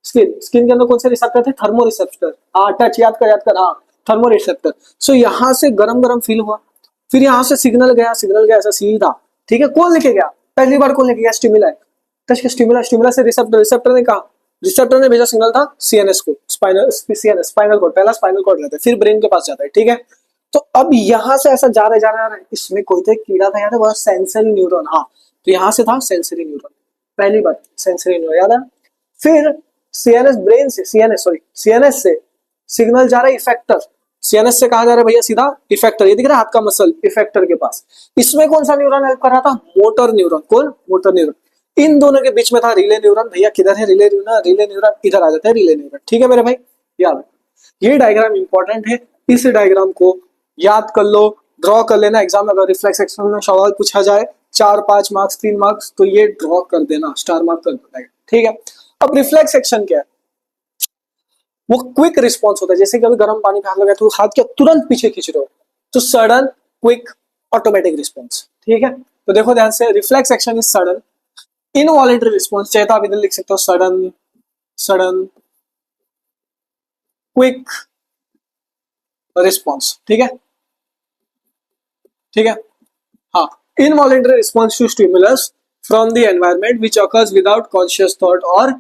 स्किन के अंदर कौन से रिसेप्टर थे? Thermo receptor. हाँ टच, याद कर हाँ, थर्मो रिसेप्टर। सो यहाँ से गरम गरम फील हुआ, फिर यहाँ से सिग्नल गया, सिग्नल गया ऐसा सीधा, ठीक है। कौन लेके गया? पहली बार कौन लेके गया? स्टिमुला। टच के स्टिमुला, स्टिमुला से रिसेप्टर, रिसेप्टर ने कहा, रिसेप्टर ने भेजा सिग्नल था सीएनएस को, सीएनएस स्पाइनल कॉर्ड, पहला स्पाइनल कॉर्ड रहता है, फिर ब्रेन के पास जाता है, ठीक है। तो अब यहां से ऐसा जा रहे इसमें कोई तो एक कीड़ा था, याद है? वह सेंसरी न्यूरॉन, हाँ। तो यहां से था सेंसरी न्यूरॉन, पहली बार सेंसरी न्यूरॉन, याद है। फिर सीएनएस ब्रेन से, सीएनएस से सिग्नल जा रहा है इफेक्टर। सीएनएस से कहा जा रहा है भैया सीधा इफेक्टर, ये दिख रहा है हाथ का मसल, इफेक्टर के पास। इसमें कौन सा न्यूरॉन हेल्प कर रहा था? Motor neuron. कौन? Motor neuron. इन दोनों के बीच में था रिले न्यूरॉन। भैया किधर है रिले न्यूरॉन? रिले न्यूरॉन इधर आ जाता है, रिले न्यूरॉन, ठीक है मेरे भाई। याद, ये डायग्राम इंपॉर्टेंट है, इस डायग्राम को याद कर लो, ड्रॉ कर लेना। एग्जाम में अगर रिफ्लेक्स एक्शन में सवाल पूछा जाए 4-5 मार्क्स 3 मार्क्स, तो ये ड्रॉ कर देना, स्टार मार्क कर देना, ठीक है। अब रिफ्लेक्स एक्शन क्या है? वो क्विक रिस्पॉन्स होता है, जैसे कभी गर्म पानी में हाथ लगाया तो हाथ के तुरंत पीछे खींच रहे हो, तो सडन क्विक ऑटोमेटिक रिस्पॉन्स, ठीक है। तो देखो ध्यान से, reflex action is sudden, involuntary response चाहे तो आप इधर लिख सकते हो, सडन, सडन क्विक रिस्पॉन्स, ठीक है, ठीक है। हाँ, involuntary response to stimulus from the environment which occurs without conscious thought और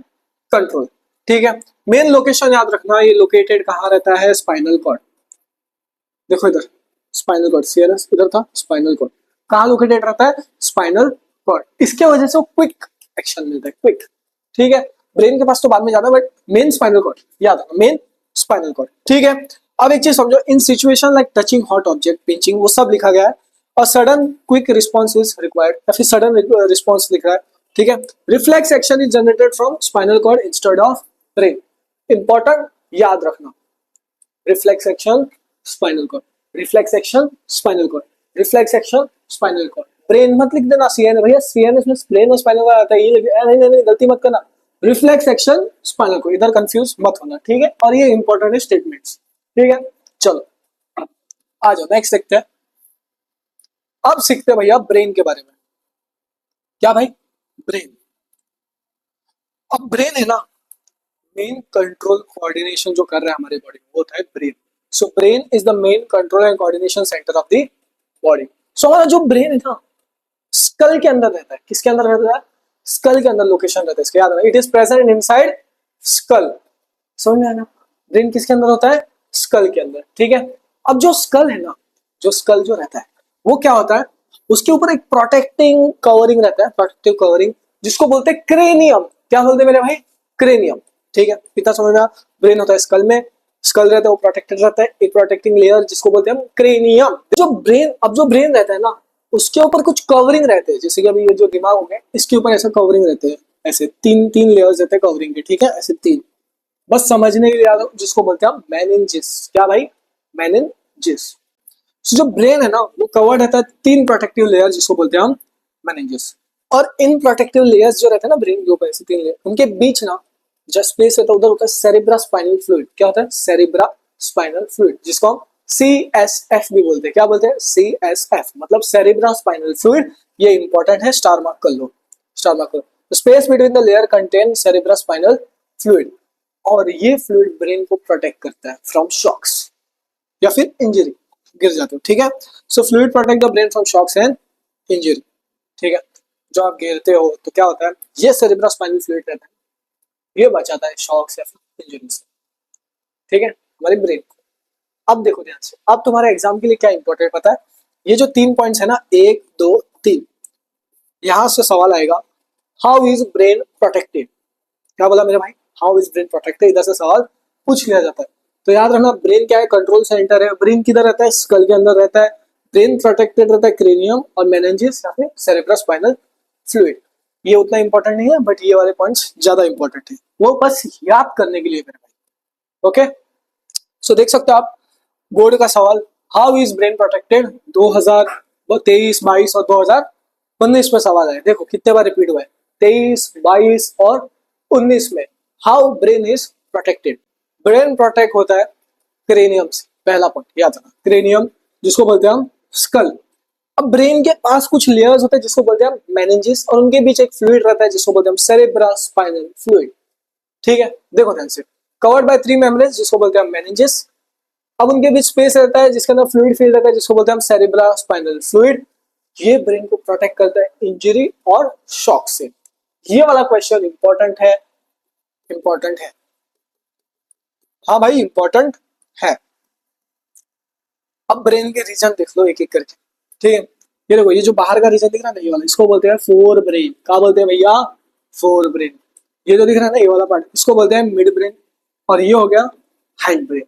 कंट्रोल, ठीक है। मेन लोकेशन याद रखना, ये लोकेटेड कहाँ रहता है? Spinal cord. देखो इधर स्पाइनल कॉर्ड, सीएनएस इधर था, स्पाइनल कॉर्ड कहाँ लोकेटेड रहता है? Spinal cord. इसके वजह से क्विक एक्शन मिलता है, क्विक, ठीक है। ब्रेन के पास तो बाद में जाना, बट मेन स्पाइनल कॉर्ड, याद रखना मेन स्पाइनल कॉर्ड, ठीक है। अब एक चीज समझो, in situation like touching hot object, pinching, वो सब लिखा गया है। और sudden quick response is required, या फिर सडन रिस्पॉन्स लिख रहा है, ठीक है। Reflex action is generated from spinal cord instead of brain. Important, याद रखना, reflex action spinal cord, reflex action spinal cord, reflex action spinal cord. Brain मत लिख देना सीएन, भैया सीएनएस में ब्रेन और स्पाइनल कॉर्ड आता है, ये नहीं नहीं नहीं, गलती मत करना। रिफ्लेक्स एक्शन स्पाइनल कॉर्ड, इधर कंफ्यूज मत होना, ठीक है। और ये इंपॉर्टेंट है स्टेटमेंट्स, ठीक है। चलो आ जाओ नेक्स्ट देखते हैं। अब सीखते हैं भैया ब्रेन के बारे में। क्या भाई? ब्रेन। अब ब्रेन है ना, मेन कंट्रोल कोऑर्डिनेशन जो कर रहा है हमारे बॉडी में, वो होता है brain. So brain is the main control and coordination centre of the body. So हमारा जो ब्रेन है ना, स्कल के अंदर रहता है। किसके अंदर रहता है? स्कल के अंदर लोकेशन रहता है इसके, याद रखना, it is present inside skull. समझ में आया ना? ब्रेन किसके अंदर होता है? स्कल के अंदर, ठीक है। अब जो स्कल है ना, जो स्कल जो रहता है, वो क्या होता है? उसके ऊपर एक प्रोटेक्टिंग कवरिंग रहता है, प्रोटेक्टिव कवरिंग, जिसको बोलते हैं क्रेनियम। क्या बोलते हैं मेरे भाई? क्रेनियम, ठीक है। इतना समझ में? ब्रेन होता है स्कल में, स्कल रहता है वो प्रोटेक्टेड रहता है, एक प्रोटेक्टिंग लेयर जिसको बोलते हैं हम क्रेनियम। जो ब्रेन, अब जो ब्रेन रहता है ना, उसके ऊपर कुछ कवरिंग रहते हैं, जैसे कि अभी ये जो दिमाग हो गया, इसके ऊपर ऐसा कवरिंग रहते हैं, ऐसे तीन तीन लेयर्स रहते हैं कवरिंग के, ठीक है, ऐसे तीन। बस समझने के लिए याद हो, जिसको बोलते हैं हम मेनिंजेस। क्या भाई? मेनिंजेस। जो ब्रेन है ना, वो कवर्ड रहता है तीन प्रोटेक्टिव लेयर, जिसको बोलते हैं हम मेनिंजेस। और इन प्रोटेक्टिव लेयर्स जो रहते हैं ना ब्रेन के ऊपर, ऐसे तीन लेयर, उनके बीच ना जस्ट प्लेस रहता है, उधर होता है सेरिब्रा स्पाइनल फ्लूइड। क्या होता है? सेरिब्रा स्पाइनल फ्लूइड, जिसको हम CSF भी बोलते हैं। क्या बोलते हैं? CSF मतलब सेरिब्रम स्पाइनल फ्लूइड। ये इंपॉर्टेंट है, स्टार मार्क कर लो, स्टार मार्क करो। Space between the layer contain cerebrum spinal fluid, और ये फ्लूइड ब्रेन को प्रोटेक्ट करता है फ्रॉम शॉक्स या फिर इंजरी, गिर जाते हो, ठीक है। So fluid protect the brain from shocks and injury, ठीक है। जो आप गिरते हो तो क्या होता है, ये सेरिब्रम स्पाइनल फ्लूइड रहता है, ये बचाता है शॉक्स या फिर इंजरी से, ठीक है, हमारे ब्रेन को। अब देखो ध्यान से, अब तुम्हारे एग्जाम के लिए क्या इंपॉर्टेंट पता है, ये जो 3 पॉइंट्स है ना, 1 2 3, यहां से सवाल आएगा, हाउ इज ब्रेन प्रोटेक्टेड। क्या बोला मेरे भाई, हाउ इज ब्रेन प्रोटेक्टेड, इधर से सवाल पूछ लिया जाता है। तो याद रखना, ब्रेन क्या है, कंट्रोल सेंटर है। ब्रेन किधर रहता है, स्कल के अंदर रहता है। ब्रेन प्रोटेक्टेड रहता है क्रेनियम और मेनिंजेस या फिर सेरेब्रम स्पाइनल फ्लूइड। ये उतना इंपॉर्टेंट नहीं है, बट ये वाले पॉइंट्स ज्यादा इंपॉर्टेंट है, वो बस याद करने के लिए मेरे भाई। ओके, सो देख सकते हो आप बोर्ड का सवाल, हाउ इज ब्रेन प्रोटेक्टेड, 2023 22 और 2019 में सवाल है। देखो कितने बार रिपीट हुआ है, 23 22 और 19 में। How brain is protected, brain protect होता है क्रेनियम से, पहला पॉइंट याद रखना, क्रेनियम जिसको बोलते हैं हम स्कल। अब ब्रेन के पास कुछ लेयर्स होते हैं जिसको बोलते हैं हम मेनिंजेस, और उनके बीच एक फ्लूइड रहता है जिसको बोलते हैं हम सेरेब्रम स्पाइनल फ्लूइड, ठीक है। देखो ध्यान से, कवर्ड बाय 3 मेम्ब्रेन्स जिसको बोलते हैं हम मेनिंजेस। अब उनके बीच स्पेस रहता है जिसके अंदर फ्लूइड फील्ड रहता है जिसको बोलते हैं हम सेरिब्रम स्पाइनल फ्लूइड। ये ब्रेन को प्रोटेक्ट करता है इंजरी और शॉक से। ये वाला क्वेश्चन इंपॉर्टेंट है, इंपॉर्टेंट है, हाँ भाई इंपॉर्टेंट है। अब ब्रेन के रीजन देख लो एक एक करके, ठीक है। ये देखो, ये जो बाहर का रीजन दिख रहा है ना, ये वाला, इसको बोलते हैं फोर ब्रेन। क्या बोलते हैं भैया, फोर ब्रेन। ये जो दिख रहा है ना, ये वाला पार्ट, इसको बोलते हैं मिड ब्रेन। और ये हो गया हाइंड ब्रेन।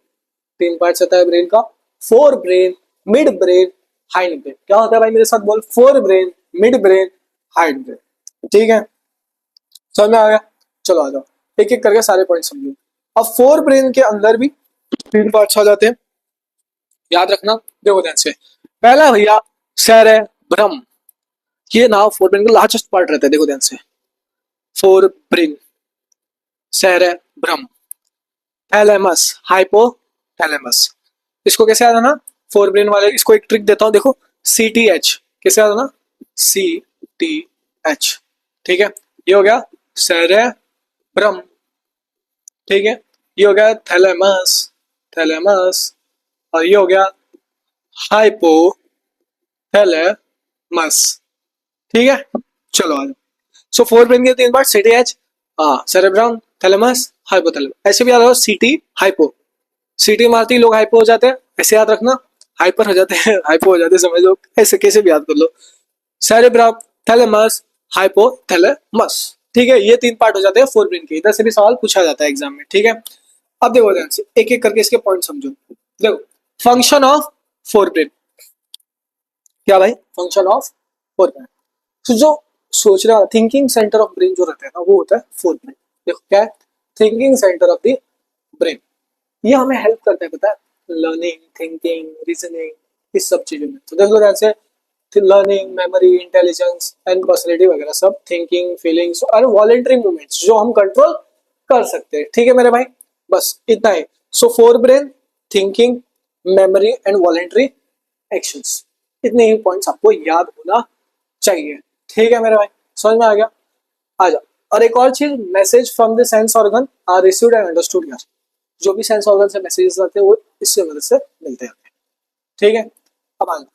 3 पार्ट्स होता है ब्रेन का, fore brain, mid brain, hind brain. क्या होता है भाई, मेरे साथ बोल, fore brain, mid brain, hind brain, ठीक है। समझ में आ गया, चलो आ जाओ एक एक करके सारे पॉइंट समझो। अब फोर ब्रेन के अंदर भी 3 पार्ट्स आ जाते हैं, याद रखना। देखो ध्यान से, पहला भैया सेरेब्रम, ये ना फोर ब्रेन का लार्जेस्ट पार्ट रहता है। देखो ध्यान से, fore brain, cerebrum, thalamus, hypothalamus. इसको कैसे याद आना, फोर ब्रेन वाले, इसको एक ट्रिक देता हूं, देखो, CTH कैसे याद आना, CTH, ठीक है। ये हो गया सेरेब्रम, ठीक है। ये हो गया थैलेमस, थैलेमस, और ये हो गया हाइपोथैलेमस, ठीक है। चलो आ जाओ। सो फोर ब्रेन के 3 part, CTH, cerebrum, thalamus, hypothalamus. ऐसे भी याद रखो, CT हाइपो, सीटी मारती लोग हाइपो हो जाते हैं, ऐसे याद रखना, हाइपर हो जाते हैं, हाइपो हो जाते हैं, समझ लो, ऐसे कैसे भी याद कर लो, सेरेब्रम, थैलेमस, हाइपोथैलेमस, ठीक है। ये 3 पार्ट हो जाते हैं फोर ब्रेन के, इधर से भी सवाल पूछा जाता है एग्जाम में, ठीक है। अब देखो ध्यान से, एक एक करके इसके पॉइंट समझो। देखो, फंक्शन ऑफ फोर ब्रेन, क्या भाई, फंक्शन ऑफ फोर ब्रेन। तो जो सोच रहा, थिंकिंग सेंटर ऑफ ब्रेन जो रहता है ना, वो होता है फोर ब्रेन। देखो क्या है, thinking centre of the brain. ये हमें हेल्प करता है, पता है, लर्निंग, थिंकिंग, रीजनिंग, इस सब चीजों में। तो देखो ध्यान से, learning, memory, intelligence and personality वगैरह सब, थिंकिंग, फीलिंग्स और वॉलेंटरी मूवमेंट्स जो हम कंट्रोल कर सकते हैं, ठीक है मेरे भाई, बस इतना ही। So forebrain, thinking, memory and voluntary actions, इतने ही पॉइंट्स आपको याद होना चाहिए, ठीक है मेरे भाई, समझ में आ गया। आ जाओ, और एक और चीज, message from the sense organ are received and understood यार। जो भी सेंस ऑर्गन से मैसेजेस आते हैं वो इससे मदद से मिलते हैं, ठीक है। अब आ जाओ,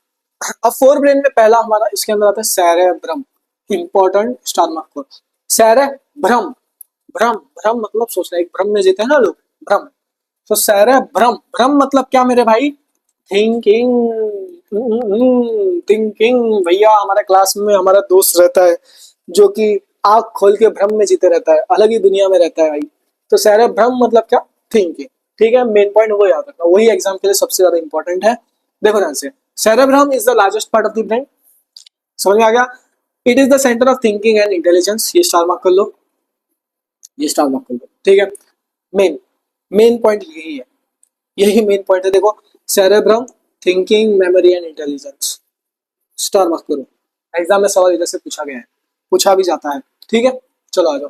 अब फोर ब्रेन में पहला हमारा इसके अंदर आता है सेरेब्रम, इंपॉर्टेंट, स्टार मार्क को, सेरेब्रम, भ्रम, भ्रम मतलब सोचना, एक भ्रम में जीते हैं ना लोग, भ्रम। तो सेरेब्रम, भ्रम मतलब क्या मेरे भाई, थिंकिंग, थिंकिंग। भैया हमारे क्लास में हमारा दोस्त रहता है जो कि आंख खोल के भ्रम में जीते रहता है, अलग ही दुनिया में रहता है भाई। तो सेरेब्रम मतलब क्या, थिंकिंग, ठीक है। मेन पॉइंट वो याद रखना, वही एग्जाम के लिए सबसे ज्यादा इंपॉर्टेंट है। देखो ध्यान से, cerebrum is the largest part of the brain, समझ में आ गया। It is the centre of thinking and intelligence, ये स्टार मार्क कर लो, ये स्टार मार्क कर लो, ठीक है। मेन मेन पॉइंट यही है, यही मेन पॉइंट है। देखो, cerebrum, thinking, memory and intelligence, star mark करो। एग्जाम में सवाल इधर से पूछा गया है, पूछा भी जाता है, ठीक है। चलो आ जाओ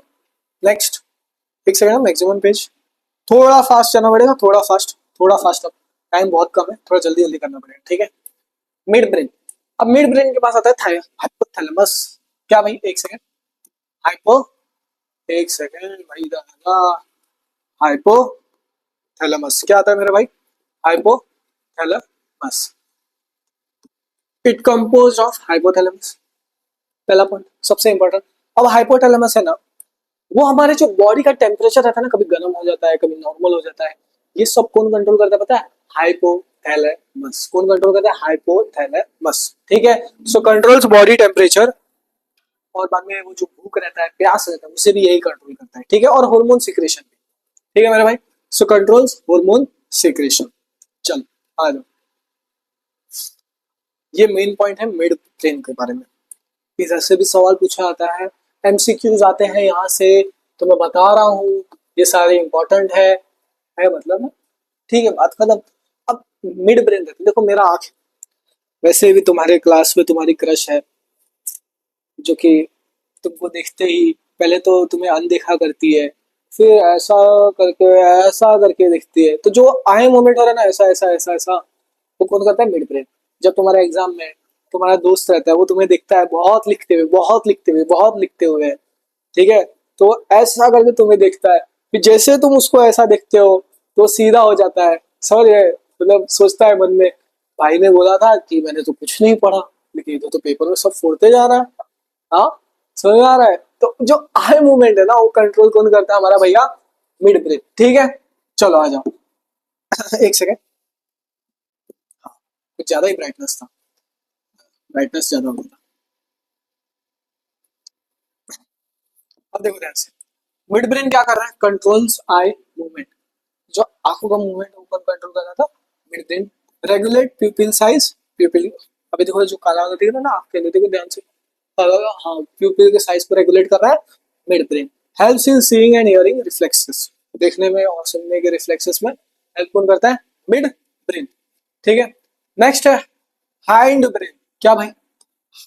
नेक्स्ट, एक सेकंड, मैक्सिमम पेज, थोड़ा फास्ट चलना पड़ेगा, थोड़ा फास्ट, थोड़ा फास्ट। टाइम बहुत कम है, थोड़ा जल्दी जल्दी करना पड़ेगा, ठीक है। मिड ब्रेन, अब मिड ब्रेन के पास आता है हाइपोथैलेमस। क्या भाई, एक सेकंड, हाइपो, एक सेकंड भाई दादा, हाइपोथैलेमस क्या आता है मेरे भाई, hypothalamus, it compose of hypothalamus, पहला पॉइंट सबसे इंपॉर्टेंट। अब हाइपोथैलेमस है ना, वो हमारे जो बॉडी का टेम्परेचर रहता है ना, कभी गर्म हो जाता है, कभी नॉर्मल हो जाता है, ये सब कौन कंट्रोल करता है पता है, हाइपोथैलेमस। कौन कंट्रोल करता है, हाइपोथैलेमस, ठीक है। सो कंट्रोल्स बॉडी टेम्परेचर, और बाद में वो जो भूख रहता है, प्यास रहता है, उसे भी यही कंट्रोल करता है, ठीक है। और हार्मोन सिक्रेशन भी, ठीक है मेरे भाई। सो कंट्रोल्स हार्मोन सिक्रेशन। चल आ जाओ, ये मेन पॉइंट है मिड ब्रेन के बारे में। इधर से भी सवाल पूछा जाता है, एमसीक्यूज आते हैं यहाँ से, तो मैं बता रहा हूँ ये सारे इंपॉर्टेंट है मतलब है। ठीक है, बात खत्म। अब मिड ब्रेन देखो, देखो मेरा आंख है। वैसे भी तुम्हारे क्लास में तुम्हारी क्रश है, जो कि तुमको देखते ही पहले तो तुम्हें अनदेखा करती है, फिर ऐसा करके देखती है, तो जो आई मोमेंट हो रहा है ना, ऐसा ऐसा ऐसा ऐसा, वो कौन करता है, मिड ब्रेन। जब तुम्हारा एग्जाम में तुम्हारा दोस्त रहता है, वो तुम्हें देखता है बहुत लिखते हुए, बहुत लिखते हुए, बहुत लिखते हुए, ठीक है, तो वो ऐसा करके तुम्हें देखता है, फिर जैसे तुम उसको ऐसा देखते हो, तो सीधा हो जाता है, समझ गए, मतलब सोचता है मन में, भाई ने बोला था कि मैंने तो कुछ नहीं पढ़ा, लेकिन ये तो पेपर में सब फोड़ते जा रहा है। हाँ, समझ आ रहा है। तो जो आई मूवमेंट है ना, वो कंट्रोल कौन करता है, हमारा भैया मिड ब्रेन, ठीक है। चलो आ जाओ। एक सेकेंड, हाँ, कुछ ज्यादा ही ब्राइटनेस था, ब्राइटनेस ज्यादा हो गया था। अब देखो ध्यान से, मिड ब्रेन क्या कर रहा है, कंट्रोल्स आई मूवमेंट, जो आंखों का मूवमेंट ऊपर कंट्रोल कर रहा था मिड ब्रेन। रेगुलेट प्यूपिल साइज, प्यूपिल, अभी देखो जो काला दिख रहा है ना आपके लिए, देखो ध्यान से, हाँ, प्यूपिल के साइज को रेगुलेट कर रहा है mid brain. Helps in seeing and hearing reflexes, देखने में और सुनने के रिफ्लेक्सेस में हेल्प कौन करता है, मिड ब्रेन, ठीक है। नेक्स्ट है हाइंड ब्रेन, क्या भाई,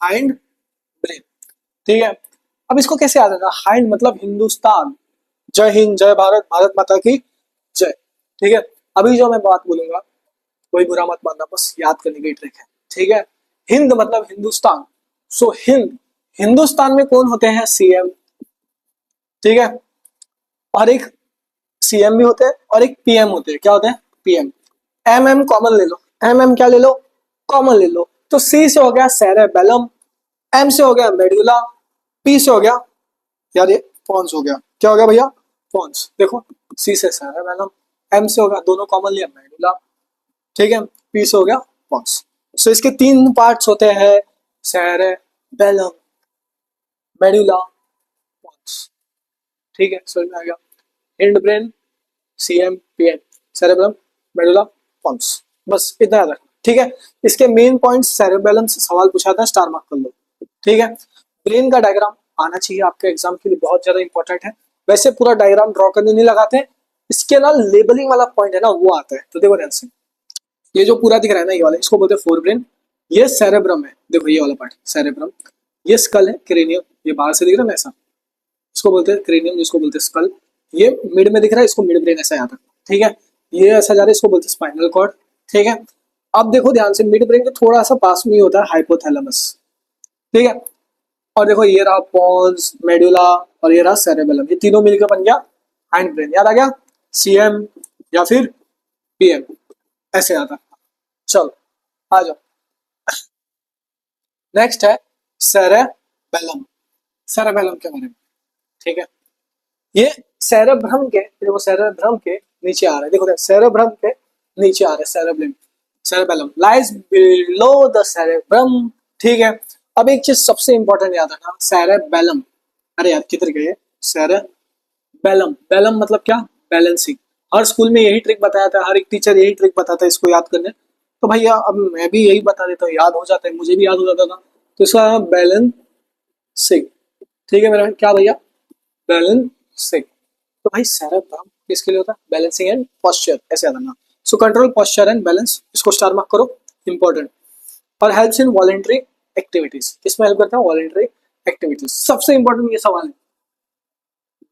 हाइंड ब्रेन, ठीक है। अब इसको कैसे याद रखना, हाइंड मतलब हिंदुस्तान, जय हिंद, जय भारत, भारत माता की जय, ठीक है। अभी जो मैं बात बोलूंगा कोई बुरा मत मानना, बस याद करने की ट्रिक है, ठीक है। हिंद मतलब हिंदुस्तान, सो हिंद, हिंदुस्तान में कौन होते हैं, सीएम, ठीक है। और एक सीएम भी होते हैं और एक पीएम होते हैं, क्या होते हैं, पीएम। एम एम कॉमन ले लो, एम एम क्या ले लो, कॉमन ले लो। तो सी से हो गया सेरेबेलम, एम से हो गया मेडुला, पी से हो गया, यार ये पॉन्स हो गया, क्या हो गया भैया, पॉन्स। देखो, सी से सेरेबेलम, एम से हो गया, दोनों कॉमन लिया मेडुला, ठीक है, पी से हो गया पॉन्स। सो इसके तीन पार्ट्स होते हैं, सेरेबेलम, मेडुला, पॉन्स, ठीक है, समझ में आ गया। Hind brain, CM, PM, cerebrum, medulla, pons, बस इतना याद रखना, ठीक है। इसके मेन पॉइंट, सेरेबेलम से सवाल पूछा था, स्टार मार्क कर लो, ठीक है। ब्रेन का डायग्राम आना चाहिए आपके एग्जाम के लिए, बहुत ज्यादा इंपॉर्टेंट है। वैसे पूरा डायग्राम ड्रॉ करने नहीं लगाते, इसके ना लेबलिंग वाला पॉइंट है ना, वो आता है, तो देखो ध्यान से, ये जो पूरा दिख रहा है ना, ये वाला, इसको बोलते हैं फोर ब्रेन, ये सेरेब्रम है, देखो ये वाला पार्ट सेरेब्रम, ये स्कल है, क्रेनियम, ये बाहर से दिख रहा है ना ऐसा, इसको बोलते हैं क्रेनियम, जिसको बोलते हैं स्कल। ये मिड में दिख रहा है, इसको मिड ब्रेन ऐसा याद रखना, ठीक है। ये ऐसा जा रहा है, इसको बोलते हैं स्पाइनल कॉर्ड, ठीक है। अब देखो ध्यान से, मिड ब्रेन के थोड़ा सा पास में ही होता है हाइपोथैलेमस, ठीक है। और देखो ये रहा पॉन्स, मेडुला, और ये रहा सेरेबेलम, ये तीनों मिलकर बन गया हैंड ब्रेन, याद आ गया, सीएम या फिर पीएम, ऐसे याद रखना। चलो आ जाओ, नेक्स्ट है सेरेबेलम, सेरेबेलम के बारे में, ठीक है। ये सेरेब्रम के, देखो सेरेब्रम के नीचे आ रहा है, देखो सेरेब्रम के नीचे आ रहा है, cerebrum, cerebellum lies below the cerebrum, ठीक है। अब एक चीज सबसे इंपॉर्टेंट याद रखना, सेरेबेलम, अरे यार किधर गए, सेरेबेलम, बेलम मतलब क्या, बैलेंसिंग। हर स्कूल में यही ट्रिक बताया था, हर एक टीचर यही ट्रिक बताता है इसको याद करने, तो भैया अब मैं भी यही बता देता हूँ, याद हो जाता है, मुझे भी याद हो जाता था, तो इसका बैलेंसिंग, ठीक है मेरा, क्या भैया, बैलेंसिंग। तो भाई सेरेब्रम किसके लिए होता है, बैलेंसिंग एंड पोस्चर, ऐसे याद रखना। So control posture and balance, इसको स्टार मार्क करो, इंपॉर्टेंट। और हेल्प्स इन वॉलेंट्री एक्टिविटीज, किसमें हेल्प करता है, वॉलेंट्री एक्टिविटीज, सबसे इंपॉर्टेंट ये सवाल है,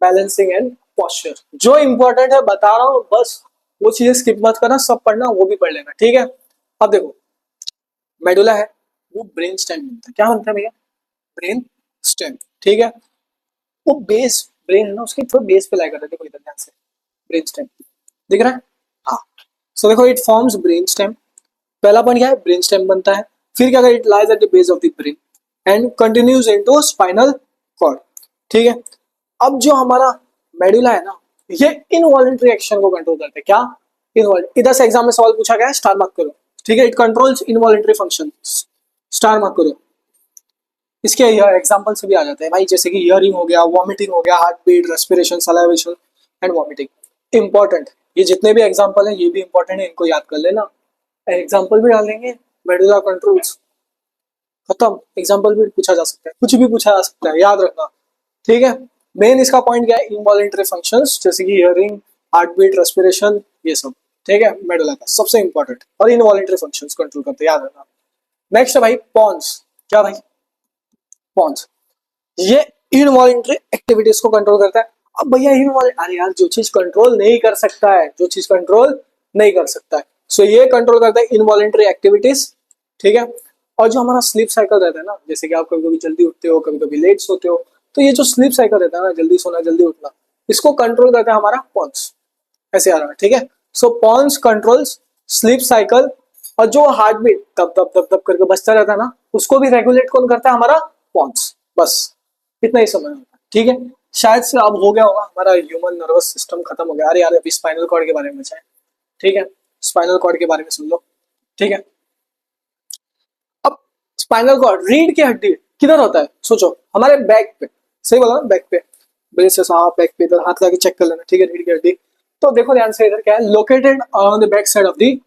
बैलेंसिंग एंड पोस्चर, जो इंपॉर्टेंट है बता रहा हूँ बस, वो चीजें स्किप मत करना, सब पढ़ना, वो भी पढ़ लेना, ठीक है। अब देखो, मेडुला है, वो ब्रेन स्टेम बनता है, क्या बनता है भैया, ब्रेन स्टेम, ठीक है। वो बेस, ब्रेन है ना उसके थोड़ा बेस पे लाई कर रहे थे, देखो इधर ध्यान से, ब्रेन स्टेम दिख रहा है, हाँ। सो देखो इट फॉर्म्स ब्रेन स्टेम, पहला पॉइंट क्या है, ब्रेन स्टेम बनता है, फिर क्या, it lies at the base of the brain and continues into spinal cord, ठीक है। अब जो हमारा मेडुला है ना, ये इनवॉलेंट्री एक्शन को कंट्रोल करता है, क्या, इनवॉलेंट्री, इधर से एग्जाम में सवाल पूछा गया है, स्टार मार्क करो, ठीक है। It controls involuntary function, star mark करो। इसके एग्जाम्पल से भी आ जाते हैं भाई, जैसे कि हियरिंग हो गया, वॉमिटिंग हो गया, heart beat, respiration, salivation and vomiting. Important, ये जितने भी एग्जाम्पल हैं ये भी इंपॉर्टेंट है, इनको याद कर लेना। एग्जाम्पल भी डालेंगे, मेडुला कंट्रोल्स, खत्म, एग्जाम्पल भी पूछा जा सकता है, कुछ भी पूछा जा सकता है, याद रखना, ठीक है। मेन इसका पॉइंट क्या है, इनवॉलेंटरी फंक्शंस जैसे कि हियरिंग, हार्ट बीट, रेस्पिरेशन, ये सब, ठीक है, मेडुला का सबसे इंपॉर्टेंट, और इनवॉलेंटरी फंक्शंस कंट्रोल करते हैं, याद रखना। नेक्स्ट है भाई पॉन्स, क्या भाई, पॉन्स, ये इनवॉलेंटरी एक्टिविटीज को कंट्रोल करता है। अब भैया इनवॉलेंटरी, अरे यार जो चीज कंट्रोल नहीं कर सकता है, जो चीज कंट्रोल नहीं कर सकता है, सो ये कंट्रोल करता है इनवॉलेंटरी एक्टिविटीज, ठीक है। और जो हमारा स्लीप साइकिल रहता है ना, जैसे कि आप कभी कभी जल्दी उठते हो, कभी कभी लेट सोते हो, तो ये जो स्लीप साइकिल रहता है ना, जल्दी सोना जल्दी उठना, इसको कंट्रोल करता है हमारा पॉन्स, ऐसे आ रहा है, ठीक है। सो पॉन्स कंट्रोल्स स्लीप साइकिल, और जो हार्ट बीट दब दब दब दब करके बचता रहता है ना, उसको भी रेगुलेट कौन करता है, हमारा पॉन्स, बस इतना ही समझ होता है, ठीक है। शायद से अब हो गया होगा, हमारा ह्यूमन नर्वस सिस्टम खत्म हो गया, अरे यार अभी स्पाइनल कॉर्ड के बारे में बचा है, ठीक है, स्पाइनल कॉर्ड के बारे में सुन लो, ठीक है। अब स्पाइनल कॉर्ड, रीढ़ की हड्डी किधर होता है, सोचो, हमारे बैक पे, सही बोला ना, बैक पे, ब्रेस से आप बैक पे इधर हाथ लगा के चेक कर लेना, ठीक है, रीढ़ की हड्डी। तो देखो ध्यान से, इधर क्या है, located on the back side of the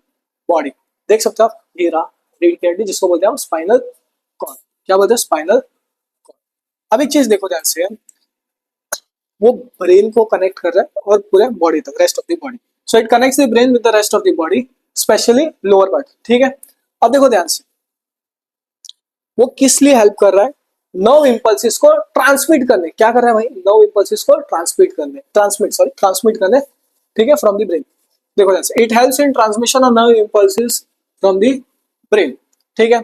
body, देख सकते हो आप, ये रहा रीढ़ की हड्डी, जिसको बोलते हैं हम स्पाइनल कॉर्ड, क्या बोलते हैं, स्पाइनल कॉर्ड। अब एक चीज देखो ध्यान से, वो ब्रेन को कनेक्ट कर रहा है और पूरे बॉडी तक, rest of the body, so it connects the brain with the rest of the body, specially lower part, ठीक है। अब देखो ध्यान से, वो किस लिए हेल्प कर रहा है, नर्व इंपल्सिस को ट्रांसमिट करने, क्या कर रहा है भाई, नर्व इंपल्सिस को ट्रांसमिट करने, ठीक है, फ्रॉम द ब्रेन। देखो ध्यान से, it helps in transmission of nerve impulses from the brain, ठीक है।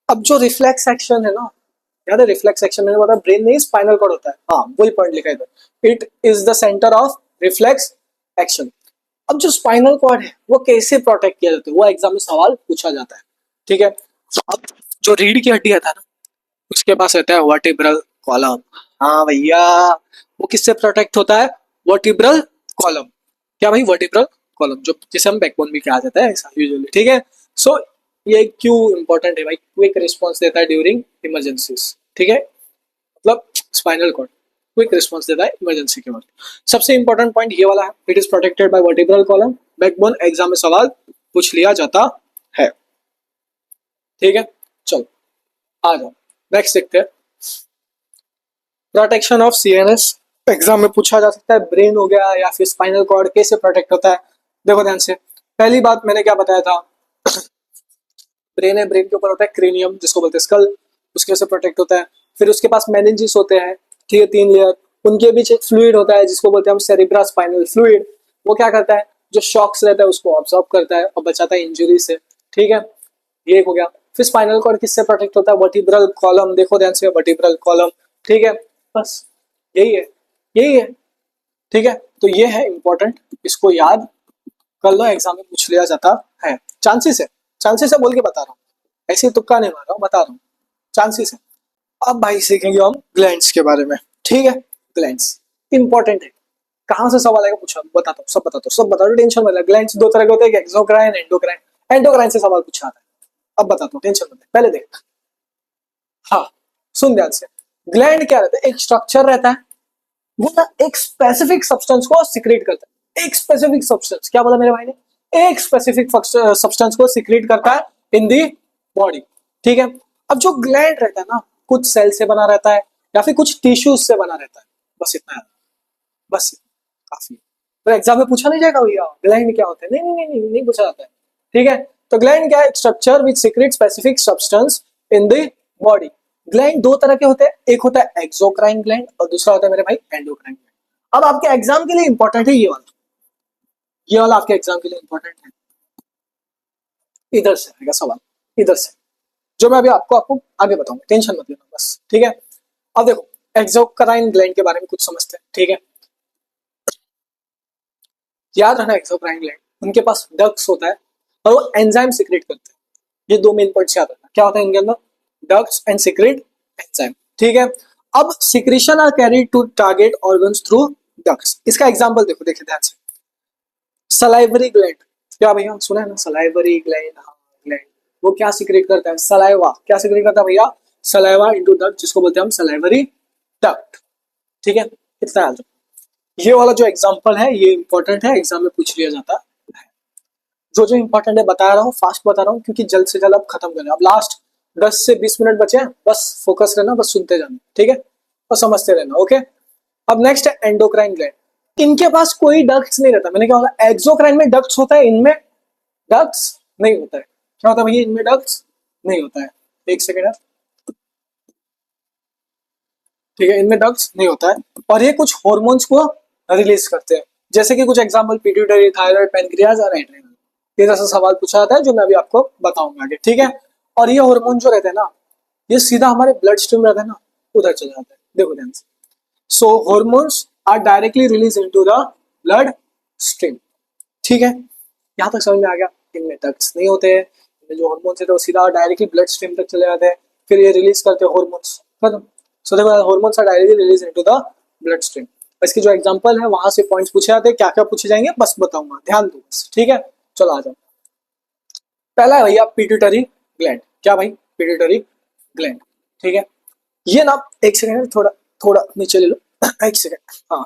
अब जो रिफ्लेक्स एक्शन है ना, याद है रिफ्लेक्स एक्शन मैंने बताया, ब्रेन में स्पाइनल कॉर्ड होता है, हाँ वही पॉइंट लिखा है इधर, it is the centre of reflex action. अब जो स्पाइनल कॉर्ड है वो कैसे प्रोटेक्ट किया जाता है, वो एग्जाम में सवाल पूछा जाता है, ठीक है। अब जो रीढ़ की हड्डी आता है ना, उसके पास रहता है वर्टिब्रल कॉलम, हाँ भैया, वो किससे प्रोटेक्ट होता है, वर्टिब्रल कॉलम, क्या भाई, वर्टिब्रल कॉलम, जो जिसे हम बैकबोन भी कहा जाता है ऐसा यूजुअली, ठीक है। सो ये क्यों इंपॉर्टेंट है भाई, क्विक रिस्पॉन्स देता है ड्यूरिंग इमरजेंसीज, ठीक है, मतलब स्पाइनल कॉर्ड क्विक रिस्पॉन्स देता है इमरजेंसी के वक्त। सबसे इंपॉर्टेंट पॉइंट ये वाला है, it is protected by vertebral column, backbone exam में सवाल पूछ लिया जाता है, ठीक है। चलो आ जाओ, नेक्स्ट देखते हैं, प्रोटेक्शन ऑफ सीएनएस, एग्जाम में पूछा जा सकता है, ब्रेन हो गया या फिर स्पाइनल कॉर्ड कैसे प्रोटेक्ट होता है। देखो ध्यान से, पहली बात मैंने क्या बताया था, ब्रेन है, ब्रेन के ऊपर होता है क्रेनियम जिसको बोलते हैं स्कल, उसके से प्रोटेक्ट होता है। फिर उसके पास मेनिंजिस होते हैं, ठीक है, 3 लेयर, उनके बीच एक फ्लूइड होता है जिसको बोलते हैं हम सेरिब्रा स्पाइनल फ्लूइड, वो क्या करता है, जो शॉक्स रहता है उसको ऑब्जॉर्व करता है और बचाता है इंजरी से, ठीक है, ये एक हो गया। फिर स्पाइनल कॉर्ड किससे प्रोटेक्ट होता है, वर्टिब्रल कॉलम, देखो ध्यान से, वर्टिब्रल कॉलम, ठीक है, बस यही है, यही है, ठीक है। तो ये है इंपॉर्टेंट, इसको याद कर लो, एग्जाम में पूछ लिया जाता है, चांसेस है बोल के बता रहा हूँ, ऐसे ही तुक्का नहीं मार रहा हूँ, बता रहा हूँ, चांसेस है। अब भाई सीखेंगे हम ग्लैंड्स के बारे में, ठीक है, ग्लैंड्स इंपॉर्टेंट है, कहाँ से सवाल आएगा पूछा, बताता हूँ, सब बता दो, टेंशन मत ले। ग्लैंड्स दो तरह के होते हैं, एक्सोक्राइन, एंडोक्राइन, एंडोक्राइन से सवाल पूछा आता है, अब बताता हूँ, टेंशन मत ले, पहले देख, हाँ सुन ध्यान से, ग्लैंड क्या रहता है, एक स्ट्रक्चर रहता है, वो ना एक स्पेसिफिक सब्सटेंस को सिक्रेट करता है, एक स्पेसिफिक सब्सटेंस, क्या बोला मेरे भाई ने, एक स्पेसिफिक सब्सटेंस को सिक्रेट करता है इन दी बॉडी, ठीक है। अब जो ग्लैंड रहता है ना, कुछ सेल से बना रहता है या फिर कुछ टिश्यूज से बना रहता है, बस इतना है, बस काफी। तो एग्जाम में पूछा नहीं जाएगा भैया ग्लैंड क्या होता है, नहीं नहीं नहीं नहीं, नहीं पूछा जाता है, ठीक है। तो ग्लैंड क्या है, एक structure which secret specific substance in the body. Gland दो तरह के होते हैं, एक होता है एक्सोक्राइन ग्लैंड और दूसरा होता है मेरे भाई एंडोक्राइन ग्लैंड। अब आपके एग्जाम के लिए इंपॉर्टेंट है ये वाला, ये वाला आपके एग्जाम के लिए इंपॉर्टेंट है। इधर से आएगा सवाल, इधर से, जो मैं अभी आपको आपको आगे बताऊंगा, टेंशन मत लेना बस, ठीक है। अब देखो, एक्सोक्राइन ग्लैंड के बारे में कुछ समझते हैं, ठीक है। याद रखना, एक्सोक्राइन ग्लैंड, उनके पास डक्ट्स होता है और वो एंजाइम सिक्रेट करते हैं। ये दो मेन पॉइंट्स याद रखना, क्या होता है इनके अंदर, डक्ट्स एंड सिक्रेट एंजाइम, ठीक है। अब secretion are carried to target organs through ducts. इसका एग्जांपल देखो, देखिए ध्यान से, सलाइवरी ग्लैंड, क्या भैया सुना है ना, सलाइवरी ग्लैंड, हाँ ग्लैंड, वो क्या सिक्रेट करता है, सलाइवा, क्या सिक्रेट करता है भैया, सलाइवा इनटू डक्ट, जिसको बोलते हैं हम सलाइवरी डक्ट, ठीक है। इतना याद रखो। ये वाला जो एग्जांपल है ये इंपॉर्टेंट है, एग्जाम में पूछ लिया जाता है। जो जो इंपॉर्टेंट है बता रहा हूँ, फास्ट बता रहा हूँ, क्योंकि जल्द से जल्द अब खत्म करें, अब लास्ट 10 से 20 मिनट बचे हैं, बस फोकस रहना, बस सुनते जाना, ठीक है, और समझते रहना, ओके। अब नेक्स्ट है एंडोक्राइन ग्लैंड। इनके पास कोई डक्ट्स नहीं रहता, मैंने क्या बोला, एक्सोक्राइन में डक्ट्स होता है, इनमें डक्ट्स नहीं होता है। क्या होता है भैया, इनमें डक्ट्स नहीं होता है, एक सेकेंड है, ठीक है, इनमें डक्ट्स नहीं होता है, और ये कुछ हॉर्मोन्स को रिलीज करते हैं, जैसे कि कुछ एग्जांपल, पिट्यूटरी, थायराइड, पैनक्रियाज और एड्रेनल। ये जैसा सवाल पूछा जाता है जो मैं अभी आपको बताऊंगा आगे, ठीक है। और ये हार्मोन जो रहते हैं ना, ये सीधा हमारे ब्लड स्ट्रीम रहता है ना, उधर चले जाते हैं, देखो ध्यान से। So hormones are directly release into the blood stream, ठीक है। यहाँ तक समझ में आ गया, इनमें डक्ट्स नहीं होते हैं, इनमें जो हॉर्मोन्स है वो सीधा डायरेक्टली ब्लड स्ट्रीम तक चले जाते हैं, फिर ये रिलीज करते हैं हॉर्मोन्स, खत्म। सो देखो, hormones are directly release into the blood stream. इसकी जो एग्जांपल है वहां से पॉइंट्स पूछे जाते हैं, क्या क्या पूछे जाएंगे बस बताऊंगा, ध्यान दो बस, ठीक है। चलो आ जाओ, पहला है भैया पिट्यूटरी ग्लैंड। क्या भाई, पिट्यूटरी ग्लैंड, ठीक है। ये ना, एक सेकेंड, थोड़ा थोड़ा नीचे ले लो, एक सेकेंड, हाँ।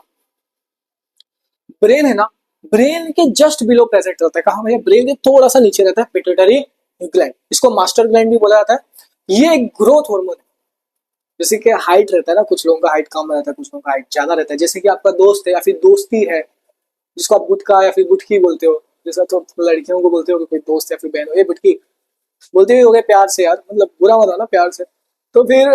ब्रेन है ना, ब्रेन के जस्ट बिलो प्रेजेंट रहता है, कहा भैया, ब्रेन के थोड़ा सा नीचे रहता है पिट्यूटरी ग्लैंड, इसको मास्टर ग्लैंड भी बोला जाता है। ये एक ग्रोथ हार्मोन है, जैसे कि हाइट रहता है ना, कुछ लोगों का हाइट कम रहता है, कुछ लोगों का हाइट ज्यादा रहता है, जैसे कि आपका दोस्त है या फिर दोस्ती है, जिसको आप बुटका या फिर बुटकी बोलते हो, जैसा तो लड़कियों को बोलते हो कि कोई दोस्त या फिर बहन हो, ये बुटकी बोलते भी हो गए प्यार से यार, मतलब बुरा मत ना, प्यार से। तो फिर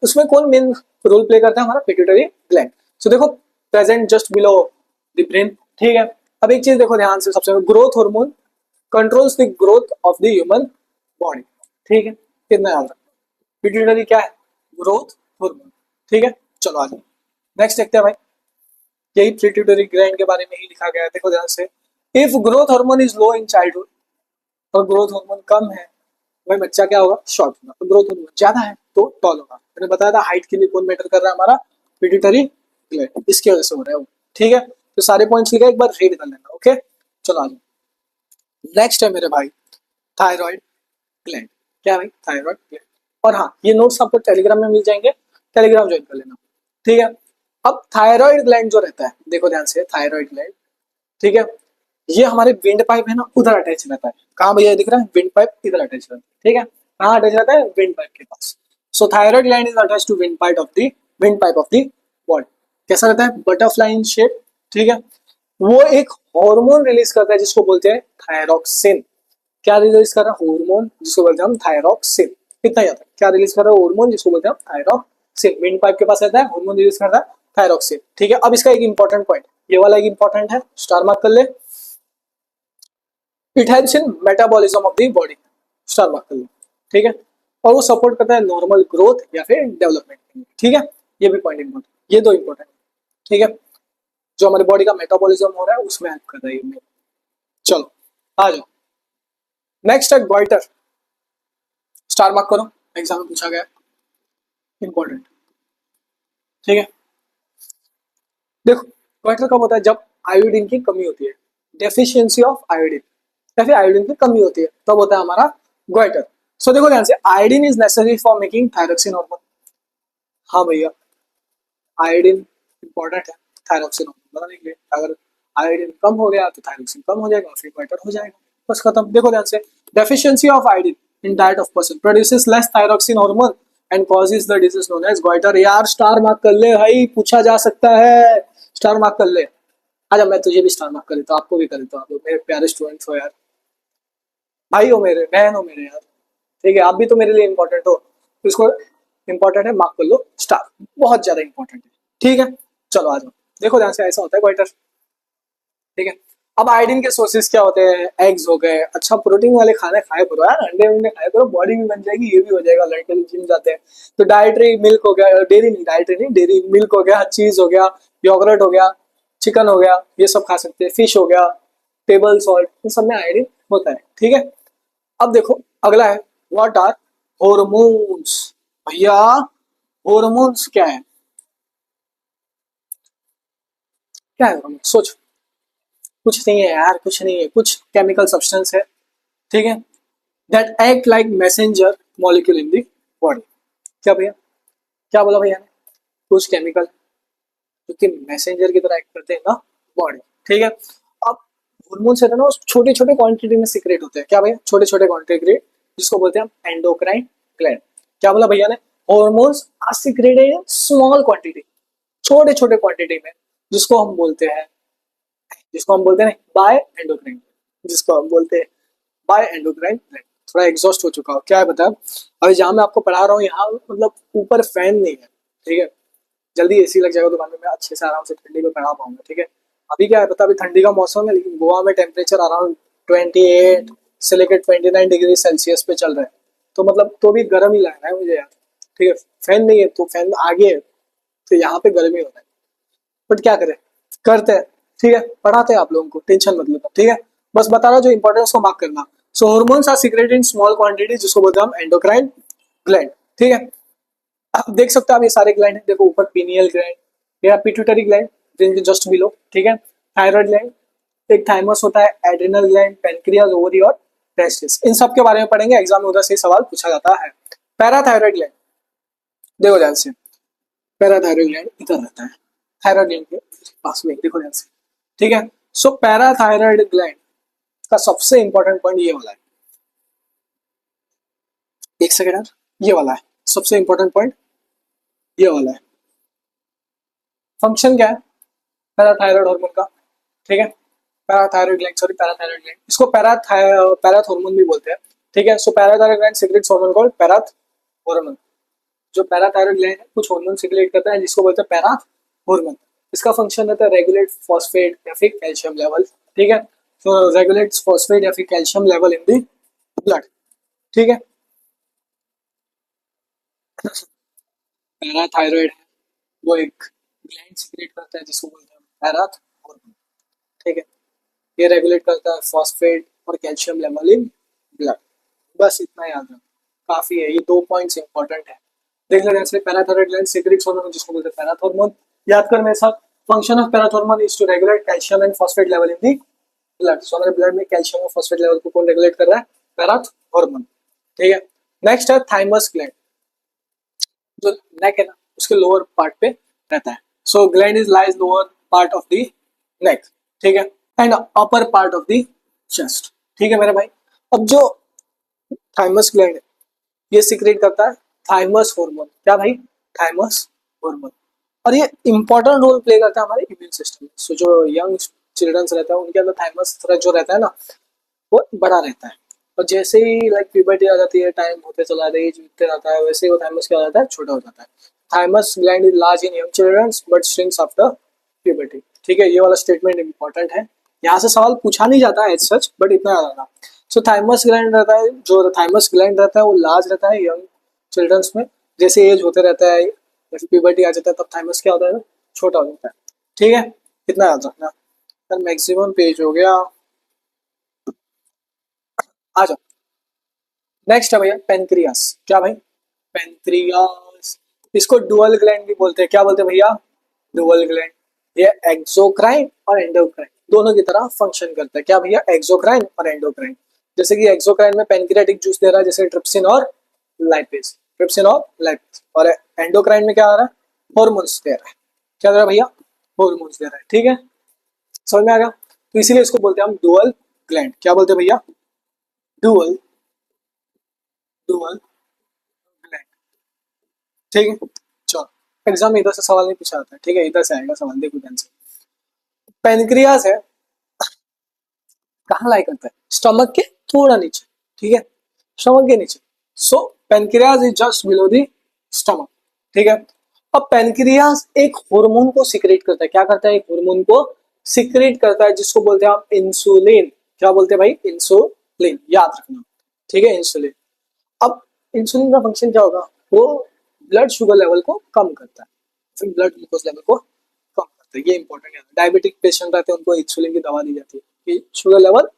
उसमें कौन मेन रोल प्ले करता है, हमारा पिट्यूटरी ग्लैंड। सो देखो, present just below the brain, ठीक है। अब एक चीज देखो ध्यान से, सबसे growth hormone controls the growth of the human body, ठीक है, कितना याद रखो, पिट्यूटरी क्या है, ग्रोथ हार्मोन, ठीक है। चलो आ जाओ, नेक्स्ट देखते हैं भाई, यही पिट्यूटरी ग्लैंड के बारे में ही लिखा गया है, देखो ध्यान से। If growth hormone is low in childhood, और ग्रोथ हार्मोन कम है, भाई बच्चा क्या होगा, शॉर्ट होगा, तो ग्रोथ हार्मोन ज्यादा है तो टॉल होगा। मैंने बताया था हाइट के लिए कौन मैटर कर रहा है, हमारा पिट्यूटरी ग्लैंड, इसकी वजह से हो रहा है वो, ठीक है। तो सारे पॉइंट्स लिखा, एक बार रीड कर लेना, ओके। चलो आ जाओ, नेक्स्ट है मेरे भाई, थायराइड ग्लैंड। क्या है भाई, थायराइड ग्लैंड। और हाँ, ये नोट्स आपको टेलीग्राम में मिल जाएंगे, टेलीग्राम ज्वाइन कर लेना, ठीक है। अब थायराइड ग्लैंड जो रहता है, देखो ध्यान से, थायराइड ग्लैंड, ठीक है, ये हमारे विंड पाइप है ना, उधर अटैच रहता है। कहाँ भैया दिख रहा है, विंड पाइप इधर अटैच रहता है, ठीक है। कहाँ अटैच रहता है, विंड पाइप के पास। So thyroid gland is attach to windpipe of the body. कैसा रहता है, बटरफ्लाई इन शेप, ठीक है। वो एक हार्मोन रिलीज करता है जिसको बोलते हैं थायरॉक्सिन। क्या रिलीज कर रहा है, हार्मोन जिसको बोलते हैं हम थायरॉक्सिन। कितना याद है, क्या रिलीज कर रहा है, हार्मोन जिसको बोलते हैं हम थायरॉक्सिन। विंड पाइप के पास रहता है, हार्मोन रिलीज करता है थायरॉक्सिन, ठीक है। अब इसका एक इंपॉर्टेंट पॉइंट, ये वाला एक इंपॉर्टेंट है, स्टार मार्क कर ले, it helps in metabolism of the body, star mark कर लो, ठीक है। और वो सपोर्ट करता है नॉर्मल ग्रोथ या फिर डेवलपमेंट, ठीक है। ये भी पॉइंट इंपॉर्टेंट, ये दो इंपॉर्टेंट, ठीक है, जो हमारी बॉडी का मेटाबॉलिज्म हो रहा है उसमें हेल्प कर रहा है ये। चलो आ जाओ, नेक्स्ट है ग्वाइटर, स्टार मार्क करो, एग्जाम में पूछा गया, इंपॉर्टेंट, ठीक है। देखो, ग्वाइटर कब होता है, जब आयोडीन की कमी होती है, डेफिशिएंसी ऑफ आयोडीन, या फिर आयोडीन की कमी होती है, तब होता है हमारा ग्वाइटर। सो देखो ध्यान से, iodine is necessary for making thyroxine hormone. हाँ भैया, आयोडीन इंपॉर्टेंट है थायरोक्सिन हार्मोन बनाने के लिए, अगर आयोडीन कम हो गया तो थायरोक्सिन कम हो जाएगा, फिर ग्वाइटर हो जाएगा, बस खत्म। देखो ध्यान से, deficiency of iodine in diet of person produces less thyroxine hormone and causes the disease known as goitre. यार स्टार मार्क कर ले भाई, पूछा जा सकता है, स्टार मार्क कर ले। आजा, मैं तुझे भी स्टार मार्क कर देता हूँ, आपको भी कर देता हूँ, आप लोग मेरे प्यारे स्टूडेंट्स हो यार, भाई हो मेरे, बहन हो मेरे यार, ठीक है, आप भी तो मेरे लिए इंपॉर्टेंट हो, तो इसको इंपॉर्टेंट है, मार्क कर लो स्टार, बहुत ज्यादा इंपॉर्टेंट है, ठीक है। चलो आ जाओ, देखो ध्यान से, ऐसा होता है ग्वाइटर, ठीक है। अब आयोडीन के सोर्सेज क्या होते हैं? एग्स हो गए, अच्छा प्रोटीन वाले खाने खाए करो यार, अंडे वंडे खाए करो, बॉडी भी बन जाएगी, ये भी हो जाएगा, लड़के लोग जिम जाते हैं तो डाइटरी मिल्क हो गया, डेयरी नहीं, डाइटरी नहीं, डेयरी मिल्क हो गया, चीज हो गया, योगर्ट हो गया, चिकन हो गया, ये सब खा सकते हैं, फिश हो गया, टेबल सॉल्ट, इन सब में आयोडीन होता है, ठीक है। अब देखो अगला है, व्हाट आर हॉर्मोन्स? भैया हॉर्मोन्स क्या है? क्या है हॉर्मोन्स? सोच। कुछ नहीं है यार, कुछ नहीं है, कुछ केमिकल सब्सटेंस है, ठीक है, that act like messenger molecule in the body. क्या भैया? क्या बोला भैया ने? कुछ केमिकल जो कि मैसेंजर की तरह एक्ट करते हैं ना बॉडी, ठीक है। अब हार्मोन्स है ना, छोटे छोटे क्वांटिटी में सिक्रेट होते हैं, क्या भैया? छोटे छोटे क्वांटिटी, जिसको बोलते हैं हम एंडोक्राइन ग्लैंड। क्या बोला भैया ने? Hormones are secreted in small quantity, छोटे छोटे क्वांटिटी में, जिसको हम बोलते हैं, जिसको हम बोलते हैं बाय एंडोक्राइन, जिसको हम बोलते हैं बाय एंडोक्राइन ग्लैंड। थोड़ा एग्जॉस्ट हो चुका हूँ, क्या है बता। अभी जहाँ मैं आपको पढ़ा रहा हूँ यहाँ मतलब ऊपर फैन नहीं है, ठीक है, जल्दी एसी लग जाएगा दुकान में, मैं अच्छे से आराम से ठंडी में पढ़ा पाऊंगा, ठीक है। अभी क्या है पता, अभी ठंडी का मौसम है, लेकिन गोवा में टेम्परेचर अराउंड 28 से लेकर 29 डिग्री सेल्सियस पे चल रहा है, तो मतलब तो भी गर्म ही लग रहा है मुझे यार, ठीक है। फैन नहीं है तो फैन आगे है, तो यहाँ पे गर्मी हो रहा है, बट क्या करें, करते हैं, ठीक है, पढ़ाते हैं आप लोगों को, टेंशन मत लेना, ठीक है। बस बता रहा जो इंपॉर्टेंस को मार्क करना। So hormones are secreted in small quantity, जिसको बोलते हैं हम एंडोक्राइन ग्लैंड, ठीक है। आप देख सकते हो, आप ये सारे ग्लैंड है, देखो ऊपर पीनियल ग्लैंड या पिट्यूटरी ग्लैंड, जिनके जस्ट बिलो, ठीक है, थायराइड ग्लैंड, एक थाइमस होता है, एड्रिनल ग्लैंड, पेनक्रियाज, ओवरी और टेस्टिस, इन सब के बारे में पढ़ेंगे, एग्जाम में उधर से सवाल पूछा जाता है। पैराथायराइड ग्लैंड, देखो ध्यान से, पैराथायराइड ग्लैंड इधर रहता है, थायराइड ग्लैंड के पास में, देखो ध्यान से, ठीक है। सो पैराथायराइड ग्लैंड का सबसे इंपॉर्टेंट पॉइंट ये वाला है, एक सेकेंड यार, ये वाला है सबसे इंपॉर्टेंट पॉइंट, ये वाला है। फंक्शन क्या है पैराथायराइड हार्मोन का? ठीक है, parathyroid gland, sorry parathyroid gland, इसको पैराथ हार्मोन भी बोलते हैं, ठीक है। So parathyroid gland secrets hormone called parath hormone. जो पैराथायराइड ग्लैंड है कुछ हार्मोन सिक्रेट करता है, जिसको बोलते हैं पैराथ हार्मोन। इसका फंक्शन रहता है रेगुलेट फॉस्फेट या फिर कैल्शियम लेवल, ठीक है। तो रेगुलेट्स फॉस्फेट या फिर calcium level in the blood, ठीक है। पैराथायराइड है वो एक ग्लैंड सिक्रेट करता है, जिसको बोलते हैं पैराथ हार्मोन, ठीक है। ये रेगुलेट करता है फॉस्फेट और कैल्शियम लेवल इन ब्लड, बस इतना याद रखना काफी है, ये दो पॉइंट्स इंपॉर्टेंट है। देख लेना, जैसे पैराथायराइड ग्लैंड सीक्रेट्स हार्मोन, जिसको बोलते हैं पैराथ हार्मोन, याद कर मेरे साथ। Function of parath hormone is to regulate calcium and phosphate level in the blood. So हमारे ब्लड में कैल्शियम और फॉस्फेट लेवल को कौन रेगुलेट कर रहा है? पैराथ हार्मोन, ठीक है। नेक्स्ट है थाइमस ग्लैंड, जो नेक है ना उसके लोअर पार्ट पे रहता है। So gland is lies lower part of the neck, ठीक है, and upper part of the chest, ठीक है मेरे भाई। अब जो थाइमस ग्लैंड है ये सीक्रेट करता है थाइमस हार्मोन, क्या भाई? थाइमस हार्मोन, और ये इंपॉर्टेंट रोल प्ले करता है हमारे इम्यून सिस्टम में। सो जो यंग चिल्ड्रंस रहता है उनके अंदर थाइमस जो रहता है ना वो बड़ा रहता है, और जैसे ही लाइक प्यूबर्टी आ जाती है, टाइम होते चला जाता है, एज बीतते रहता है, वैसे ही वो थाइमस क्या हो जाता है? छोटा हो जाता है। Thymus gland is large in young childrens but shrinks after puberty, ठीक है, ये वाला स्टेटमेंट इंपॉर्टेंट है, यहाँ से सवाल पूछा नहीं जाता है एज सच, बट इतना याद रखना। सो थाइमस ग्लैंड रहता है, जो थाइमस ग्लैंड रहता है वो लार्ज रहता है यंग चिल्ड्रंस में, जैसे एज होते रहता है, जैसे प्यूबर्टी आ जाता है तब थाइमस क्या होता है? छोटा हो जाता है, ठीक है, इतना याद रखना। मैक्सिमम पेज हो गया, आ जाओ। नेक्स्ट है भैया पेनक्रियास, क्या भाई? पेनक्रियास, इसको डुअल ग्लैंड भी बोलते हैं, क्या बोलते हैं भैया? Dual gland. ये एक्सोक्राइन और एंडोक्राइन दोनों की तरह फंक्शन करता है, क्या भैया? एक्सोक्राइन और एंडोक्राइन। जैसे कि एक्सोक्राइन में पेनक्रियाटिक जूस दे रहा है, जैसे ट्रिप्सिन और लाइपेज, ट्रिप्सिन और लाइपेज, और एंडोक्राइन में क्या आ रहा है? हॉर्मोन्स दे रहा है, क्या दे रहा है भैया? हॉर्मोन्स दे रहा है, ठीक है, समझ में आ गया। तो इसीलिए इसको बोलते हैं हम डुअल ग्लैंड, क्या बोलते हैं भैया? डुअल, डुअल ग्लैंड, ठीक है। चलो, एग्जाम में इधर से सवाल नहीं पूछा जाता है, ठीक है, इधर से आएगा सवाल, देखो ध्यान से। पेनक्रियास है, कहाँ लाई करता है? स्टमक के थोड़ा नीचे, ठीक है, स्टमक के नीचे। So pancreas is just below the stomach, ठीक है। अब पेनक्रियास एक हार्मोन को सिक्रेट करता है, क्या करता है? एक हार्मोन को सिक्रेट करता है जिसको बोलते हैं आप इंसुलिन। क्या बोलते हैं भाई? इंसुलिन, याद रखना। ठीक है, इंसुलिन। अब इंसुलिन का फंक्शन क्या होगा? वो ब्लड शुगर लेवल को कम करता है, फिर ब्लड ग्लूकोज लेवल को कम करता है। ये इंपॉर्टेंट है। डायबिटिक पेशेंट रहते हैं उनको इंसुलिन की दवा दी जाती है कि शुगर लेवल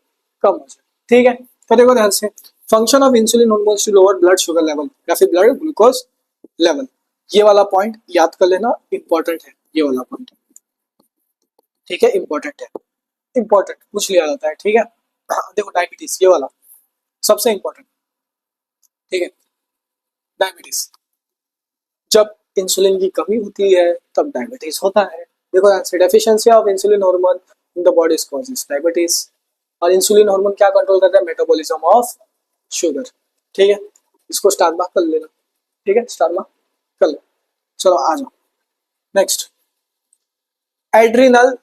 कम हो जाए। ठीक है, तो देखो ध्यान से, function of insulin hormones to lower blood sugar level या फिर ब्लड ग्लूकोज लेवल। ये वाला पॉइंट याद कर लेना, इंपॉर्टेंट है ये वाला पॉइंट। ठीक है, इंपॉर्टेंट है, इंपॉर्टेंट पूछ लिया जाता है। ठीक है, देखो डायबिटीज ये वाला सबसे इंपॉर्टेंट। ठीक है, डायबिटीज, जब इंसुलिन की कमी होती है तब डायबिटीज होता है। देखो answer, deficiency of insulin hormone in the body causes diabetes. और इंसुलिन हार्मोन क्या कंट्रोल करता है? Metabolism of sugar. ठीक है, इसको स्टार मार्क कर लेना। ठीक है, स्टार मार्क कर लो। चलो आ जाओ नेक्स्ट, एड्रिनल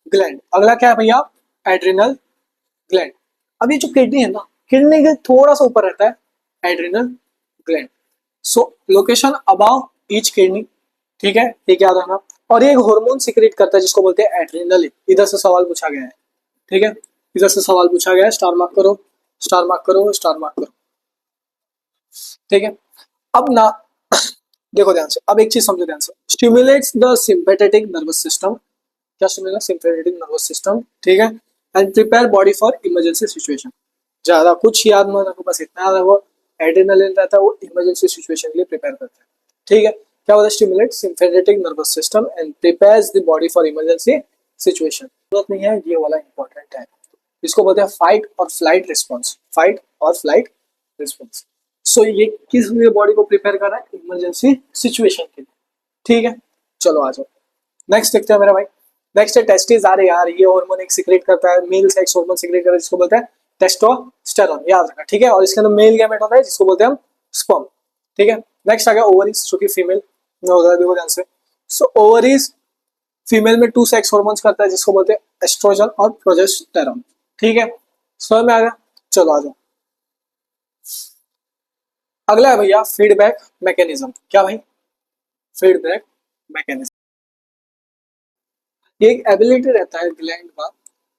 ग्लैंड। अगला क्या है भैया? Adrenal gland. अब ये जो किडनी है ना, किडनी के थोड़ा सा ऊपर रहता है एड्रिनल ग्लैंड। सो लोकेशन अबाव ईच किडनी। ठीक है, ये याद रखना। और ये एक हार्मोन सीक्रेट करता है जिसको बोलते हैं एड्रिनलिन। इधर से सवाल पूछा गया है। ठीक है, इधर से सवाल पूछा गया है। स्टार मार्क करो, स्टार मार्क करो, स्टार मार्क करो। ठीक है, अब ना देखो ध्यान से, अब एक चीज समझो ध्यान से, stimulates the sympathetic nervous system. क्या स्टिमुलेट? Sympathetic nervous system. ठीक है, and prepare body for emergency situation. ज्यादा कुछ याद मत रखो, बस इतना याद रखो, एड्रेनालिन रहता है वो इमरजेंसी सिचुएशन के लिए प्रिपेयर करता है। ठीक है, क्या होता है? Stimulate sympathetic nervous system and prepares the body for emergency situation. जरूरत नहीं है, ये वाला इंपॉर्टेंट है। इसको बोलते हैं फाइट और फ्लाइट रिस्पॉन्स। फाइट और फ्लाइट रिस्पॉन्स। सो ये किस लिए बॉडी को प्रिपेयर कर रहा है? इमरजेंसी सिचुएशन के लिए। ठीक है, चलो आ जाओ नेक्स्ट देखते हैं मेरा भाई। नेक्स्ट है टेस्टिस। आ रहे यार, ये हार्मोन एक सीक्रेट करता है, मेल सेक्स हार्मोन सीक्रेट करता है जिसको बोलते हैं टेस्टोस्टेरोन। याद रखना। ठीक है, और इसके अंदर मेल गैमेट होता है जिसको बोलते हैं हम स्पर्म। ठीक है, नेक्स्ट आ गया ओवरीज, जो कि फीमेल में होता है। देखो ध्यान से, सो ओवरीज फीमेल में 2 सेक्स हार्मोन्स करता है जिसको बोलते हैं एस्ट्रोजन और प्रोजेस्टेरोन। ठीक है, समझ में आ गया? चलो आ जाओ, अगला है भैया फीडबैक मैकेनिज्म। क्या भाई? Feedback mechanism. ये एक एबिलिटी रहता है ग्लैंड का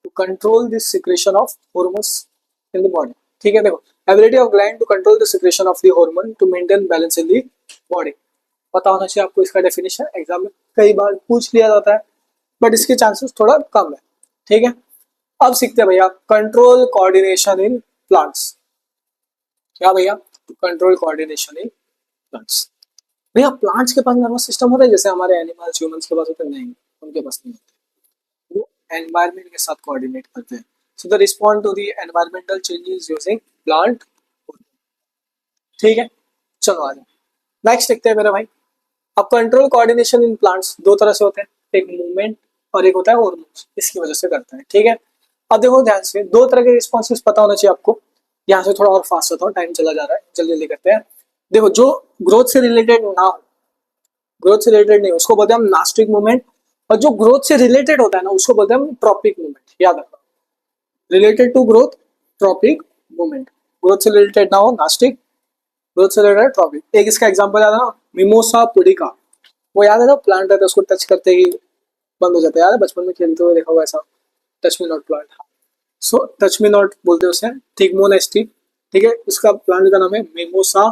to control the secretion of hormones in the body. ठीक है, देखो ability of gland to control the secretion of the hormone to maintain balance in the body. पता होना चाहिए आपको इसका डेफिनेशन, एग्जाम में कई बार पूछ लिया जाता है, बट इसके चांसेस थोड़ा कम है। ठीक है, अब सीखते हैं भैया कंट्रोल कोऑर्डिनेशन इन प्लांट्स। क्या भैया? Control coordination in plants. भैया प्लांट्स के पास नर्वस सिस्टम होता है जैसे हमारे एनिमल्स ह्यूमंस के पास होता है? नहीं, उनके पास नहीं होता। वो एनवायरनमेंट के साथ कोऑर्डिनेट करते हैं। So the respond to the environmental changes using plant. ठीक है, चलो आ जाओ नेक्स्ट देखते हैं मेरा भाई। अब कंट्रोल कोऑर्डिनेशन इन प्लांट्स दो तरह से होते हैं, एक मूवमेंट और एक होता है हार्मोन्स। इसकी वजह से करता है। ठीक है, अब देखो ध्यान से, दो तरह के रिस्पॉन्सेस पता होना चाहिए आपको। यहाँ से थोड़ा और फास्ट होता हूँ, टाइम चला जा रहा है, जल्दी जल्दी करते हैं। देखो जो ग्रोथ से रिलेटेड ना हो, ग्रोथ से रिलेटेड नहीं, उसको बोलते हैं हम नास्टिक मूवमेंट। और जो ग्रोथ से रिलेटेड होता है ना, उसको बोलते हैं हम ट्रॉपिक मूवमेंट। याद रखना, related to growth tropic movement. Growth से रिलेटेड ना हो नास्टिक, ग्रोथ से रिलेटेड ट्रॉपिक। एक इसका एग्जांपल याद है ना, मिमोसा पुडिका। वो याद है ना, प्लांट रहता है, उसको टच करते ही बंद हो जाता है। याद है, बचपन में खेलते हुए देखा हुआ ऐसा, touch me not plant. So touch me not बोलते हैं उसे, थिग्मोनेस्टी। ठीक है, उसका प्लांट का नाम है मिमोसा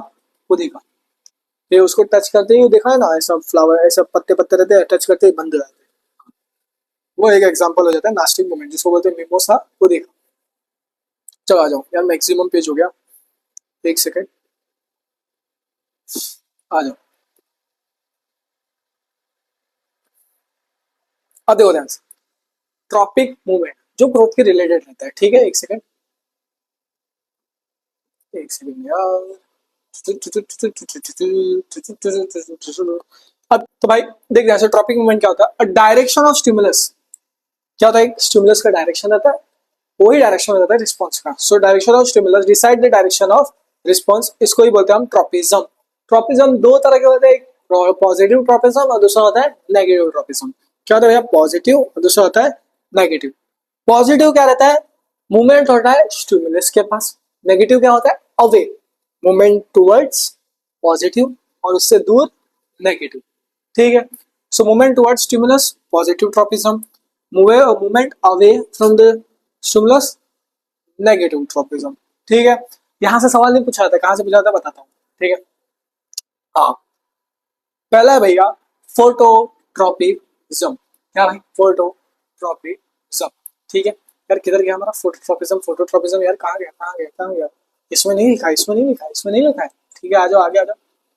पुडिका। ये उसको टच करते ही देखा है ना, ऐसा फ्लावर, ऐसा पत्ते पत्ते रहते हैं, टच करते ही बंद हो जाते हैं। वो एक एग्जांपल हो जाता है नास्टिक मूवमेंट, जिसको बोलते हैं मिमोसा पुडिका। चलो आ जाओ यार, मैक्सिमम पेज हो गया, एक सेकेंड, आ जाओ। अब देखो ध्यान से, ट्रॉपिक मूवमेंट जो ग्रोथ के रिलेटेड रहता है। ठीक है, एक सेकेंड, एक सेकेंड यार। अब तो भाई देख, जैसे ट्रॉपिक मूवमेंट क्या होता है? Direction of stimulus. क्या होता है? एक स्टिमुलस का डायरेक्शन रहता है, वही डायरेक्शन हो जाता है रिस्पॉन्स का। So direction of stimulus decide the direction of response. इसको ही बोलते हैं हम ट्रॉपिज्म। ट्रॉपिज्म दो तरह के होते हैं, एक पॉजिटिव ट्रॉपिज्म और दूसरा होता है नेगेटिव ट्रॉपिज्म। क्या होता है भैया? पॉजिटिव, और दूसरा होता है नेगेटिव। पॉजिटिव क्या रहता है? मूवमेंट होता है स्टिमुलस के पास। नेगेटिव क्या होता है? अवे, मूवमेंट टुवर्ड्स पॉजिटिव और उससे दूर नेगेटिव। ठीक है, so movement towards stimulus positive tropism, movement away from the stimulus, negative tropism. ठीक है, यहां से सवाल नहीं पूछा था, कहां से पूछा था बताता हूँ। ठीक है, हाँ, पहला है भैया फोटोट्रॉपिज्म। क्या भाई, फोटोट्रॉपिज्म। ठीक है, यार किधर गया हमारा फोटोट्रॉपिज्म, फोटोट्रॉपिज्म यार, कहाँ गया कहाँ गया कहाँ गया? इसमें नहीं लिखा, इसमें नहीं लिखा, इसमें नहीं लिखा है। ठीक है, आ जाओ आगे आ जाओ।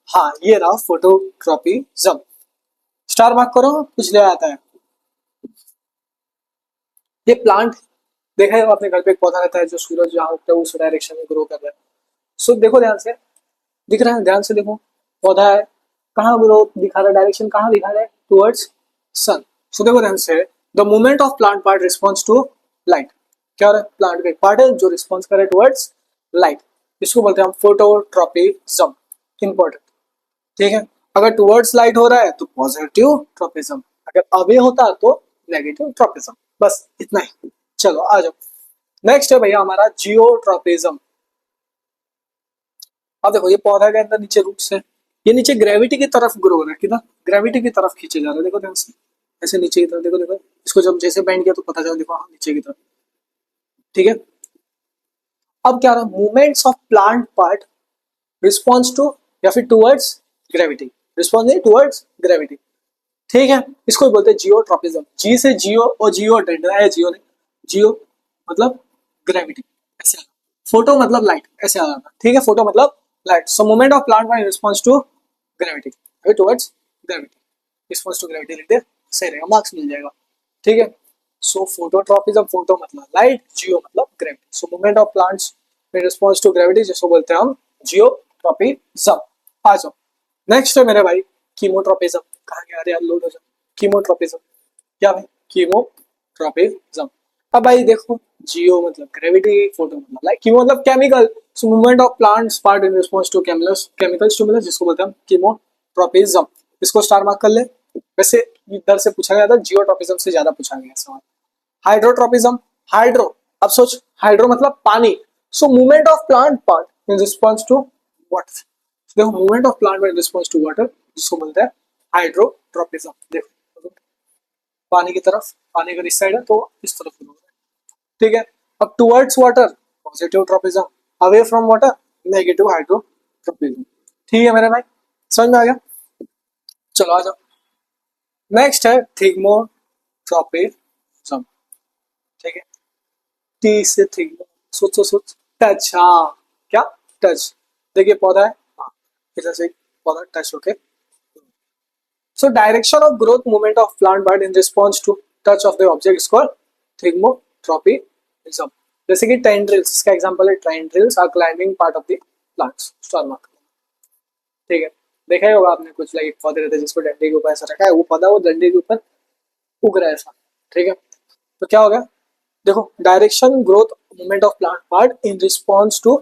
हाँ, ये रहा फोटोट्रॉपिज्म। स्टार मार्क करो, कुछ ले आता है। ये प्लांट देखा है अपने घर पे, एक पौधा रहता है जो सूरज जहाँ उगता है उस डायरेक्शन में ग्रो कर रहा है। सो देखो ध्यान से, दिख रहा है, ध्यान से देखो, पौधा है, कहाँ ग्रो दिखा रहा है, डायरेक्शन कहाँ दिखा रहा है, टुवर्ड्स सन। सो देखो ध्यान से, the movement of plant part response to light. क्या हो रहा है, प्लांट का एक पार्ट है जो रिस्पॉन्स करे टुवर्ड्स लाइट, इसको बोलते हैं हम फोटोट्रॉपिज्म। इंपॉर्टेंट। ठीक है, अगर टुवर्ड्स लाइट हो रहा है तो पॉजिटिव ट्रोपिज्म, अगर अवे होता तो नेगेटिव ट्रोपिज्म। बस इतना ही। चलो आ जाओ, नेक्स्ट है भैया हमारा जियोट्रोपिज्म। अब देखो, ये पौधा के अंदर नीचे रूट्स है, ये नीचे ग्रेविटी की तरफ ग्रो हो रहा है, किधर ग्रेविटी की तरफ खींचे जा रहा है, देखो ध्यान से, ऐसे नीचे की तरफ, देखो देखो, इसको जब जैसे बेंड किया तो पता चला, देखो हाँ, नीचे की तरफ। ठीक है, अब क्या रहा, movements of plant part response to, या फिर टुवर्ड्स ग्रेविटी, रिस्पॉन्स नहीं टुवर्ड्स ग्रेविटी। ठीक है, इसको भी बोलते हैं जियोट्रोपिज्म। जी से जियो, और जियो डंडा है, जियो ने, जियो मतलब ग्रेविटी, ऐसे आ रहा। फोटो मतलब लाइट, ऐसे आ रहा था। ठीक है, फोटो मतलब light. So movement of plant by response to gravity, towards gravity, response to gravity लिख दे, सही रहेगा, मार्क्स मिल जाएगा। ठीक है, सो फोटोट्रोपिज्म, फोटो मतलब लाइट, जियो मतलब gravity. So movement of plants in response to gravity, जिसको बोलते हैं हम जियोट्रोपिज्म। आ जाओ, नेक्स्ट है मेरे भाई कीमोट्रोपिज्म। कहाँ गया, अरे यार लोड हो जाओ। कीमोट्रोपिज्म, क्या भाई, कीमोट्रोपिज्म। अब भाई देखो, जियो मतलब ग्रेविटी, फोटो मतलब लाइट, कीमो मतलब chemical. So movement of plants part in response to chemical stimulus, जिसको बोलते हैं हम कीमोट्रोपिज्म। इसको स्टार मार्क कर ले। वैसे इधर से पूछा गया था, जियोट्रोपिज्म से ज्यादा पूछा गया सवाल। हाइड्रोट्रोपिज्म, हाइड्रो, अब सोच, हाइड्रो मतलब पानी। So movement of plant part in response to water, देखो movement of plant in response to water, जिसको बोलते हैं हाइड्रोट्रोपिज्म। देखो पानी की तरफ, पानी अगर इस साइड है तो इस तरफ हो रहा है। ठीक है, अब towards water positive tropism, away from water negative hydrotropism. ठीक है मेरे भाई, समझ में आ गया? चलो आ जाओ, नेक्स्ट है थिग्मोट्रोपिज्म। ठीक है, टी से थिग्मो, सोच सोच सोच, टच, हाँ क्या, टच। देखिए पौधा है, हाँ, इधर से पौधा टच होके। So direction of growth movement of plant bud in response to touch of the object is called thigmotropism. जैसे कि tendrils, इसका एग्जांपल है, tendrils are climbing part of the plants. Star mark. ठीक है, देखा ही होगा आपने, कुछ लाइक पौधे रहते हैं जिसको डंडे के ऊपर ऐसा रखा है, वो पौधा वो डंडे के ऊपर उग रहा है ऐसा। ठीक है, तो क्या होगा, देखो direction growth movement of plant part in response to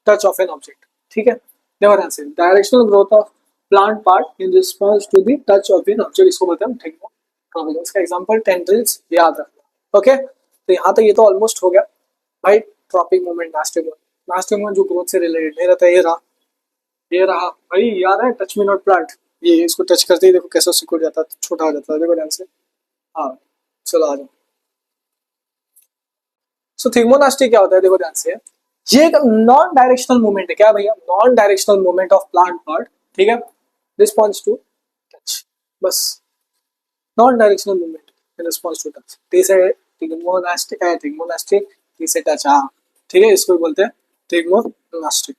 touch of an object. ठीक है, देखो ध्यान से, directional growth of plant part in response to the touch of an object, इसको बोलते हैं हम थिग्मोट्रोपिज्म। इसका एग्जांपल टेंड्रिल्स, याद रखना। ओके, तो यहाँ तक ये तो ऑलमोस्ट हो गया भाई। ट्रॉपिक मूवमेंट, नास्टिक मूवमेंट जो ग्रोथ से रिलेटेड नहीं रहता, ये रहा भाई, याद है टच मी नॉट प्लांट, ये इसको टच करते ही देखो कैसा सिकुड़ जाता है, छोटा हो जाता है, देखो ध्यान से। हाँ, चलो आ जाओ। सो थिग्मोनास्टी क्या होता है, देखो ध्यान से, ये एक नॉन डायरेक्शनल मूवमेंट है। क्या भैया, non directional movement of plant part. ठीक है, रिस्पॉन्स टू टच, बस non directional movement in response to touch. T से थिग्मोनास्टिक है, थिग्मोनास्टिक, टी से टच, हाँ ठीक है, इसको भी बोलते हैं थिग्मोनास्टिक।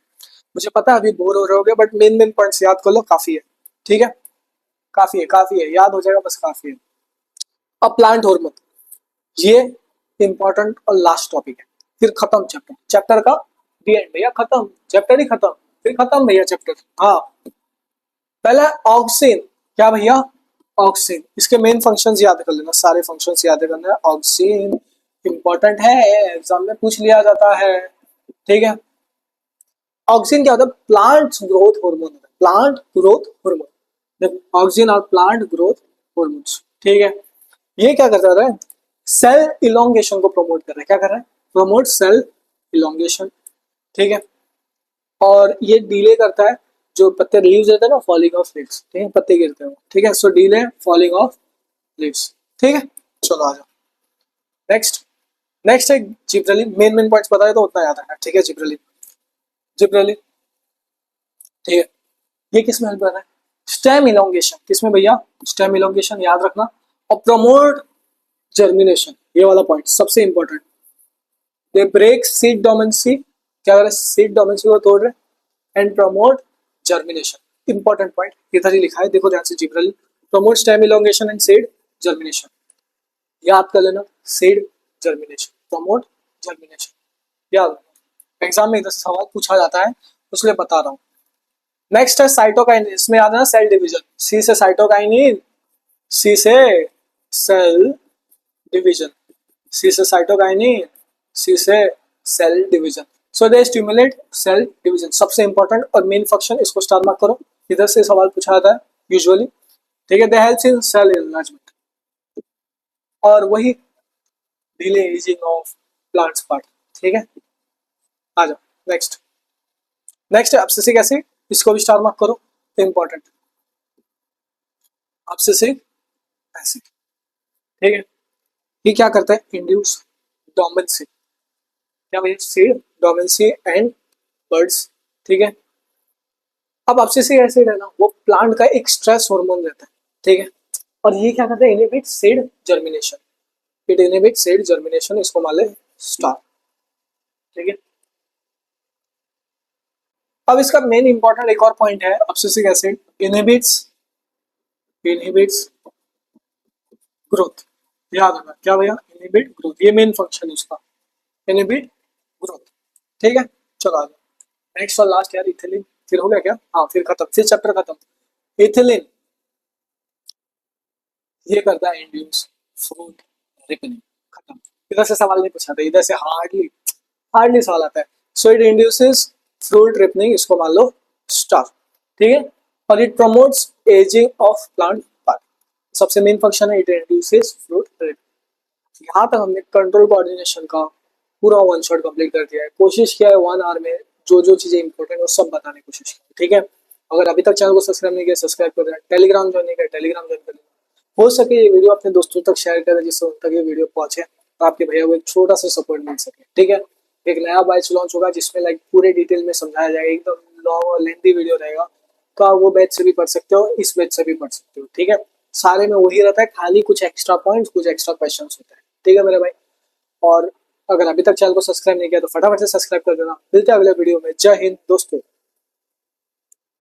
मुझे पता है अभी बोर हो रहे होगे, बट मेन मेन पॉइंट्स याद कर लो, काफी है। ठीक है, काफी है, काफी है, याद हो जाएगा, बस काफी है। अब प्लांट हार्मोन, ये इंपॉर्टेंट और लास्ट टॉपिक है, फिर खत्म चैप्टर, चैप्टर का दी एंड भैया, खत्म चैप्टर ही खत्म, फिर खत्म भैया चैप्टर। हाँ, पहला ऑक्सिन, क्या भैया, ऑक्सिन, इसके मेन फंक्शंस याद कर लेना, सारे फंक्शंस याद करना है। ऑक्सिन इंपॉर्टेंट है, एग्जाम में पूछ लिया जाता है। ठीक है, ऑक्सिन क्या होता है, plant growth hormone, plant growth hormone. देखो ऑक्सिन और प्लांट ग्रोथ हार्मोन्स। ठीक है, ये क्या करता है, सेल इलोंगेशन को प्रमोट कर रहा है, क्या कर रहा है, प्रमोट सेल इलोंगेशन। ठीक है, और ये डिले करता है, जो पत्ते लीव्स रहते हैं ना, फॉलिंग ऑफ लीव्स। ठीक है, पत्ते गिरते हैं। ठीक है, सो डिले फॉलिंग ऑफ लीव्स। ठीक है, चलो आ जाओ, नेक्स्ट नेक्स्ट है जिब्रेलिन। मेन पॉइंट्स बताए तो उतना याद है, ठीक है। जिब्रेलिन जिब्रेलिन ठीक है, ये किस में हेल्प कर रहा है? Stem elongation. किसमें भैया? स्टेम इलोंगेशन, याद रखना। और प्रमोट जर्मिनेशन, ये वाला पॉइंट सबसे important. They break seed dormancy, क्या कर रहे? सीड डोमेंसी को तोड़ रहे and promote germination. Important point इधर ही लिखा है, देखो ध्यान से। Gibberellin promote stem elongation and seed germination, याद कर लेना। सीड जर्मिनेशन, प्रमोट जर्मिनेशन, याद रखना। एग्जाम में इधर से सवाल पूछा जाता है, इसलिए बता रहा हूँ। नेक्स्ट है साइटोकाइनिन। इसमें याद है ना, सेल डिवीजन। सी से साइटोकाइनिन, सी से सेल डिवीजन, सी से साइटोकाइनिन, सी से cell division. So they stimulate cell division, सबसे इंपॉर्टेंट और मेन फंक्शन। इसको स्टार मार्क करो, इधर से सवाल पूछा जाता है यूजुअली, ठीक है। They help in cell enlargement, और वही delay ageing of plants part, ठीक है। आ जाओ नेक्स्ट। नेक्स्ट है एब्सिसिक एसिड, इसको भी स्टार मार्क करो, इंपॉर्टेंट। एब्सिसिक एसिड, ठीक है। ये क्या करता है? इंड्यूस डोमेंसी, क्या भैया? सीड डोमेंसी एंड बर्ड्स, ठीक है। अब एब्सिसिक एसिड है ना, वो प्लांट का एक स्ट्रेस हार्मोन रहता है, ठीक है। और ये क्या करता है? Inhibit seed germination, it inhibit seed germination. इसको मान ले स्टार, ठीक है। अब इसका मेन इंपॉर्टेंट एक और पॉइंट है, एब्सिसिक एसिड इनहिबिट्स ग्रोथ, याद रखना। क्या भैया? इनहिबिट ग्रोथ, ये मेन फंक्शन है उसका, इनहिबिट ग्रोथ, ठीक है। चलो आ जाओ नेक्स्ट और लास्ट यार, इथिलीन। फिर हो गया क्या? हाँ, फिर खत्म, फिर चैप्टर खत्म। इथिलीन ये करता है इंड्यूस फ्रूट रिपनिंग, खत्म। इधर से सवाल नहीं पूछा था, इधर से हार्डली हार्डली सवाल आता है। So it induces fruit ripening, इसको मान लो स्टार, ठीक है। और it promotes ageing of plant part, सबसे मेन फंक्शन है, इट इंड्यूसेस फ्रूट रिपनिंग। यहाँ तक हमने कंट्रोल कोऑर्डिनेशन का पूरा वन शॉट कंप्लीट कर दिया है। कोशिश किया है 1 आवर में जो जो चीजें इंपॉर्टेंट है वो सब बताने की कोशिश की, ठीक है। अगर अभी तक चैनल को सब्सक्राइब नहीं किया, सब्सक्राइब कर देना। टेलीग्राम ज्वाइन नहीं किया, टेलीग्राम ज्वाइन कर लेना। हो सके ये वीडियो अपने दोस्तों तक शेयर करें, जिससे उन तक ये वीडियो पहुंचे, तो आपके भैया को एक छोटा सा सपोर्ट मिल सके, ठीक है। एक नया बैच लॉन्च होगा जिसमें लाइक पूरे डिटेल में समझाया जाएगा, एकदम लॉन्ग और लेंथी वीडियो रहेगा। तो आप वो बैच से भी पढ़ सकते हो, इस बैच से भी पढ़ सकते हो, ठीक है। सारे में वही रहता है, खाली कुछ एक्स्ट्रा पॉइंट्स, कुछ एक्स्ट्रा क्वेश्चन होते हैं, ठीक है मेरे भाई। और अगर अभी तक चैनल को सब्सक्राइब नहीं किया तो फटाफट से सब्सक्राइब कर देना। मिलते हैं अगले वीडियो में। जय हिंद दोस्तों।